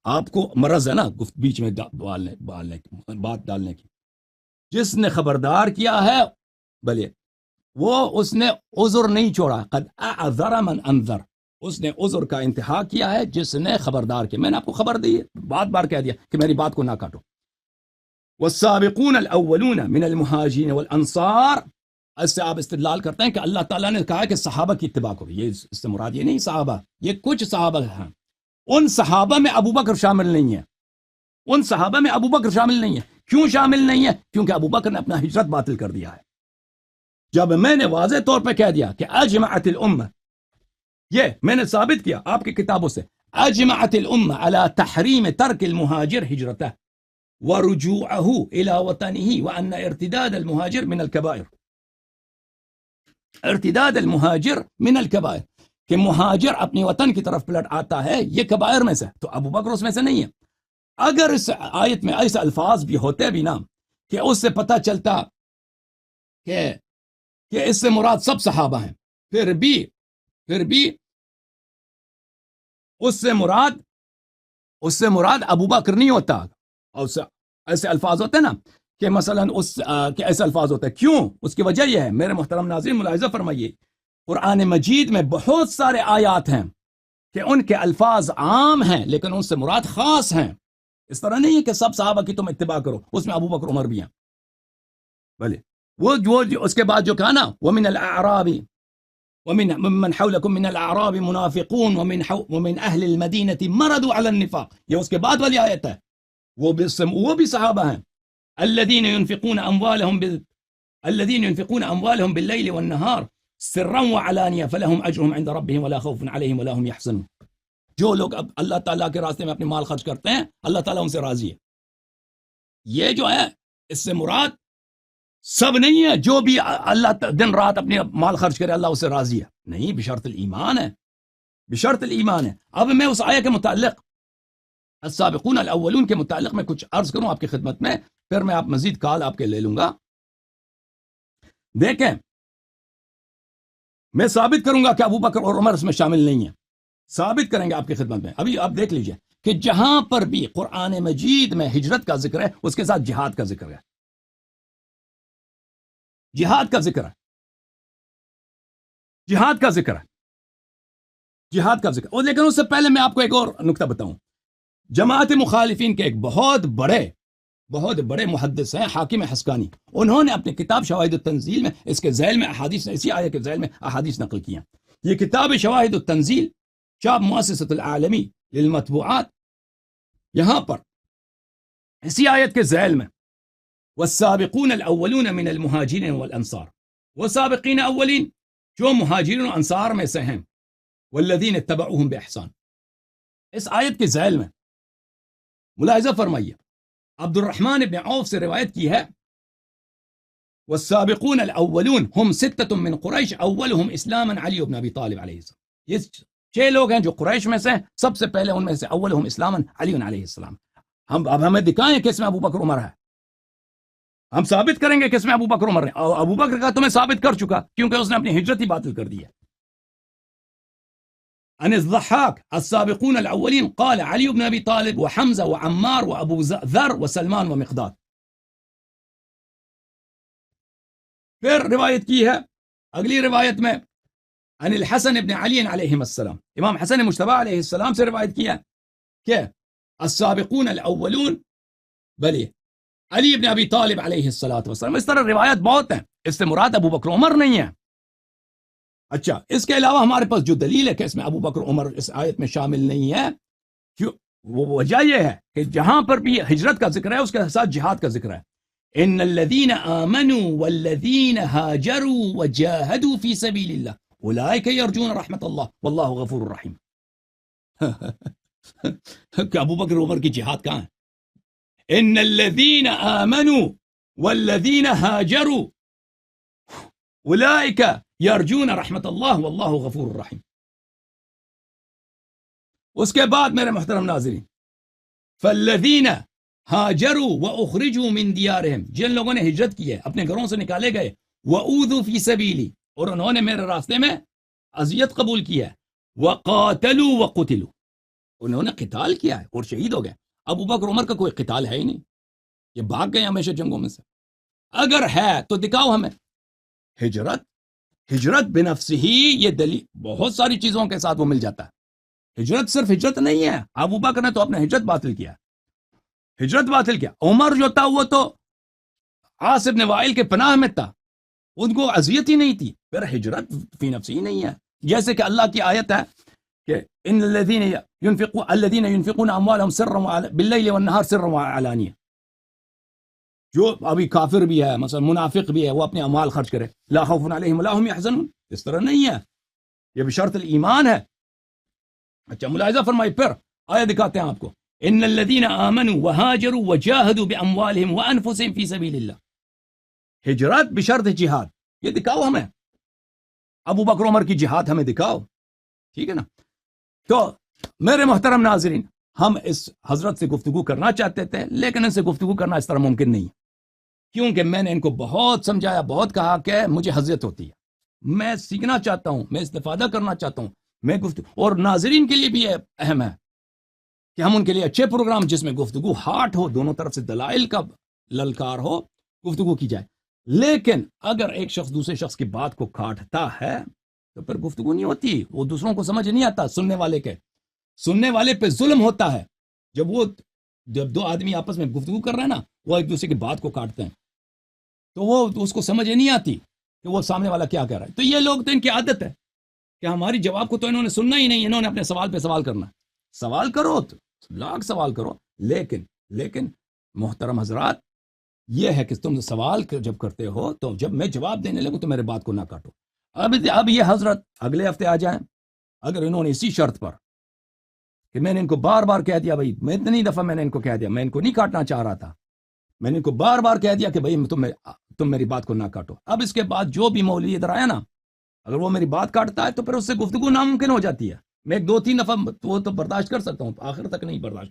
آپ کو مرض ہے نا بیچ میں بات ڈالنے کی. جس نے خبردار کیا ہے بھلے اس نے عذر نہیں چھوڑا. قد اعذر من انذر، اس نے عذر کا انتہا کیا ہے جس نے خبردار کیا. میں نے آپ کو خبر دی، بار کہہ دیا کہ میری بات کو نہ کاٹو. والسابقون الاولون من المہاجرین والانصار اس سے آپ استدلال کرتے ہیں کہ اللہ تعالیٰ نے کہا کہ صحابہ کی اتباع کرو. یہ اس سے مراد یہ نہیں صحابہ، یہ کچھ صحابہ ہیں. ان صحابہ میں ابو بکر شامل نہیں ہے. ان صحابہ میں ابو بکر شامل نہیں ہے. کیوں شامل نہیں ہے؟ کیونکہ ابو بکر نے اپنا ہجرت باطل کر دیا ہے. جب میں نے واضح طور پہ کہہ دیا کہ اجمعت الامہ، یہ میں نے ثابت کیا آپ کی کتابوں سے، اجمعت الامہ علی تحریم ترک المہاجر ہجرتہ ورجوعہ الى وطنہ وان ارتداد المہاجر من الکبائر. ارتداد المہاجر من الکبائر، کہ مہاجر اپنی وطن کی طرف پلٹ آتا ہے، یہ کبائر میں سے. تو ابو بکر اس میں سے نہیں ہے. اگر اس آیت میں ایسے الفاظ بھی ہوتے بھی نا کہ اس سے پتہ چلتا کہ اس سے مراد سب صحابہ ہیں، پھر بھی اس سے مراد ابو بکر نہیں ہوتا. اور ایسے الفاظ ہوتے ہیں نا کہ مثلا کہ ایسے الفاظ ہوتے ہیں. کیوں؟ اس کی وجہ یہ ہے میرے محترم ناظرین، ملاحظہ فرمائیے، قرآن مجید میں بہت سارے آیات ہیں کہ ان کے الفاظ عام ہیں لیکن ان سے مراد خاص ہیں. اس طرح نہیں ہے کہ سب صحابہ کی تم اتباع کرو، اس میں ابو بکر عمر بھی ہیں. بھلے وہ اس کے بعد جو کہا نا ومن الاعراب ومن حولكم من الاعراب منافقون ومن اهل المدینہ مردوا علی النفاق، یہ اس کے بعد والی آیت ہے. وہ بھی صحابہ ہیں. الذين ينفقون اموالهم بالليل والنهار سرا وعلانية فلهم اجرهم عند ربهم ولا خوف عليهم ولا هم يحزنون. جو لوگ اب اللہ تعالیٰ کے راستے میں اپنے مال خرچ کرتے ہیں اللہ تعالیٰ ان سے راضی ہے. یہ جو ہے اس سے مراد سب نہیں ہے جو بھی اللہ دن رات اپنے مال خرچ کرے اللہ اسے راضی ہے، نہیں، بشرط الایمان ہے، بشرط الایمان ہے. اب میں اس آیت کے متعلق السابقون الاولون کے متعلق میں کچھ عرض کروں آپ کی خدمت میں، پھر میں آپ مزید کال آپ کے لے لوں گا. دیکھیں، میں ثابت کروں گا کہ ابو بکر اور عمر اس میں شامل نہیں ہیں. ثابت کریں گے آپ کی خدمت میں. ابھی آپ دیکھ لیجئے کہ جہاں پر بھی قرآن مجید میں ہجرت کا ذکر ہے اس کے ساتھ جہاد کا ذکر ہے. جہاد کا ذکر ہے، جہاد کا ذکر ہے، جہاد کا ذکر. اور لیکن اس سے پہلے میں آپ کو ایک اور نکتہ بتاؤں. جماعت مخالفین کے ایک بہت بڑے محدث ہیں حاکم حسکانی، انہوں نے اپنی کتاب شواہد التنزیل میں اس کے ذیل میں احادیث، اسی آیت کے ذیل میں احادیث نقل کی ہیں. یہ کتاب شواہد التنزیل چاپ مؤسسۃ العالمی للمطبوعات، یہاں پر اسی آیت کے ذیل میں والسابقون الاولون من المہاجرین والانصار، وہ سابقین اولین جو مہاجرین و انصار میں سے ہیں، والذین اتبعوہم باحسان. اس آیت کے ذیل میں ملاحظہ فرمائیے، عبد الرحمن بن عوف سے روایت کی ہے والسابقون الاولون هم ستة من قریش اولهم اسلاما علی بن ابی طالب علیہ السلام. یہ 6 لوگ ہیں جو قریش میں سے سب سے پہلے ان میں سے اولهم اسلاما علی علیہ السلام. اب ہمیں دکھائیں کہ اس میں ابو بکر عمر ہے، ہم ثابت کریں گے کہ اس میں ابو بکر عمر ہے. اور ابو بکر کا تو میں ثابت کر چکا کیونکہ اس نے اپنی ہجرت ہی باطل کر دی ہے. عن الضحاك السابقون الاولين قال علي بن ابي طالب وحمزه وعمار وابو ذر وسلمان ومقداد. پھر روایت کی ہے اگلی روایت میں عن الحسن بن علي علیہ السلام، امام حسن مجتبی علیہ السلام سے روایت کی ہے کہ السابقون الاولون بلی علی بن ابی طالب علیہ السلام. اس طرح روایت بہت ہیں، اس سے مراد ابو بکر عمر نہیں ہے. اچھا، اس کے علاوہ ہمارے پاس جو دلیل ہے کہ اس میں ابو بکر عمر اس آیت میں شامل نہیں ہے، وہ وجہ یہ ہے کہ جہاں پر بھی ہجرت کا ذکر ہے اس کے ساتھ جہاد کا ذکر ہے. ان الذين آمنوا والذين هاجروا وجاهدوا في سبيل الله اولئك يرجون رحمت اللہ واللہ غفور رحیم. کہ ابو بکر عمر کی جہاد کہاں ہے؟ ان الذين آمنوا والذين هاجروا اولئک یرجون رحمت اللہ واللہ غفور الرحیم. اس کے بعد میرے محترم ناظرین، فالذین ہاجروا واخرجوا من دیارہم، جن لوگوں نے ہجرت کی ہے، اپنے گھروں سے نکالے گئے، واوذوا فی سبیلی، اور انہوں نے میرے راستے میں اذیت قبول کی ہے، وقاتلوا وقتلوا، انہوں نے قتال کیا ہے اور شہید ہو گئے. ابو بکر عمر کا کوئی قتال ہے ہی نہیں، یہ بھاگ گئے ہمیشہ جنگوں میں سے. اگر ہے تو دکھاؤ ہمیں. ہجرت بنفسہ ہی یہ دلیل، بہت ساری چیزوں کے ساتھ وہ مل جاتا ہے. ہجرت صرف ہجرت نہیں ہے. ابو بکر نے تو اپنے ہجرت باطل کیا، ہجرت باطل کیا. عمر جو تھا وہ تو عاص بن وائل کے پناہ میں تھا، ان کو اذیت ہی نہیں تھی، پھر ہجرت فی نفسی ہی نہیں ہے. جیسے کہ اللہ کی آیت ہے کہ ان الذین ينفقون اموالهم سرا باللیل والنہار سرا وعلانیہ، جو ابھی کافر بھی ہے، مثلا منافق بھی ہے، وہ اپنے اموال خرچ کرے، لا خوف علیہم ولا هم يحزنون، اس طرح نہیں ہے، یہ بشرط الایمان ہے. اچھا ملاحظہ فرمائی، پھر آیت دکھاتے ہیں آپ کو، ان الذین آمنوا وہاجروا وجاہدوا باموالہم وانفسہم فی سبیل اللہ. ہجرت بشرط جہاد، یہ دکھاؤ ہمیں، ابو بکر عمر کی جہاد ہمیں دکھاؤ، ٹھیک ہے نا. تو میرے محترم ناظرین، ہم اس حضرت سے گفتگو کرنا چاہتے تھے، لیکن ان سے گفتگو کرنا اس طرح ممکن نہیں، کیونکہ میں نے ان کو بہت سمجھایا، بہت کہا کہ مجھے حضرت ہوتی ہے، میں سیکھنا چاہتا ہوں، میں استفادہ کرنا چاہتا ہوں، میں گفتگو، اور ناظرین کے لیے بھی یہ اہم ہے کہ ہم ان کے لیے اچھے پروگرام جس میں گفتگو ہارٹ ہو، دونوں طرف سے دلائل کا للکار ہو، گفتگو کی جائے. لیکن اگر ایک شخص دوسرے شخص کی بات کو کاٹتا ہے تو پھر گفتگو نہیں ہوتی، وہ دوسروں کو سمجھ نہیں آتا، سننے والے پہ ظلم ہوتا ہے. جب دو آدمی آپس میں گفتگو کر رہے ہیں نا، وہ ایک دوسرے کی بات کو کاٹتے ہیں تو وہ اس کو سمجھ نہیں آتی کہ وہ سامنے والا کیا کہہ رہا ہے. تو یہ لوگ تو ان کی عادت ہے کہ ہماری جواب کو تو انہوں نے سننا ہی نہیں، انہوں نے اپنے سوال پہ سوال کرنا. سوال کرو تو لاکھ سوال کرو، لیکن محترم حضرات، یہ ہے کہ تم سوال جب کرتے ہو تو جب میں جواب دینے لگوں تو میرے بات کو نہ کاٹو. اب یہ حضرت اگلے ہفتے آ جائیں، اگر انہوں نے اسی شرط پر کہ میں نے ان کو بار بار کہہ دیا، بھائی میں اتنی دفعہ میں نے ان کو کہہ دیا، میں ان کو نہیں کاٹنا چاہ رہا تھا، میں نے ان کو بار بار کہہ دیا کہ بھائی تم میری بات کو نہ کاٹو. اب اس کے بعد جو بھی مولوی ادھر آیا نا، اگر وہ میری بات کاٹتا ہے تو پھر اس سے گفتگو ناممکن ہو جاتی ہے. میں 2-3 دفعہ وہ تو برداشت کر سکتا ہوں، آخر تک نہیں برداشت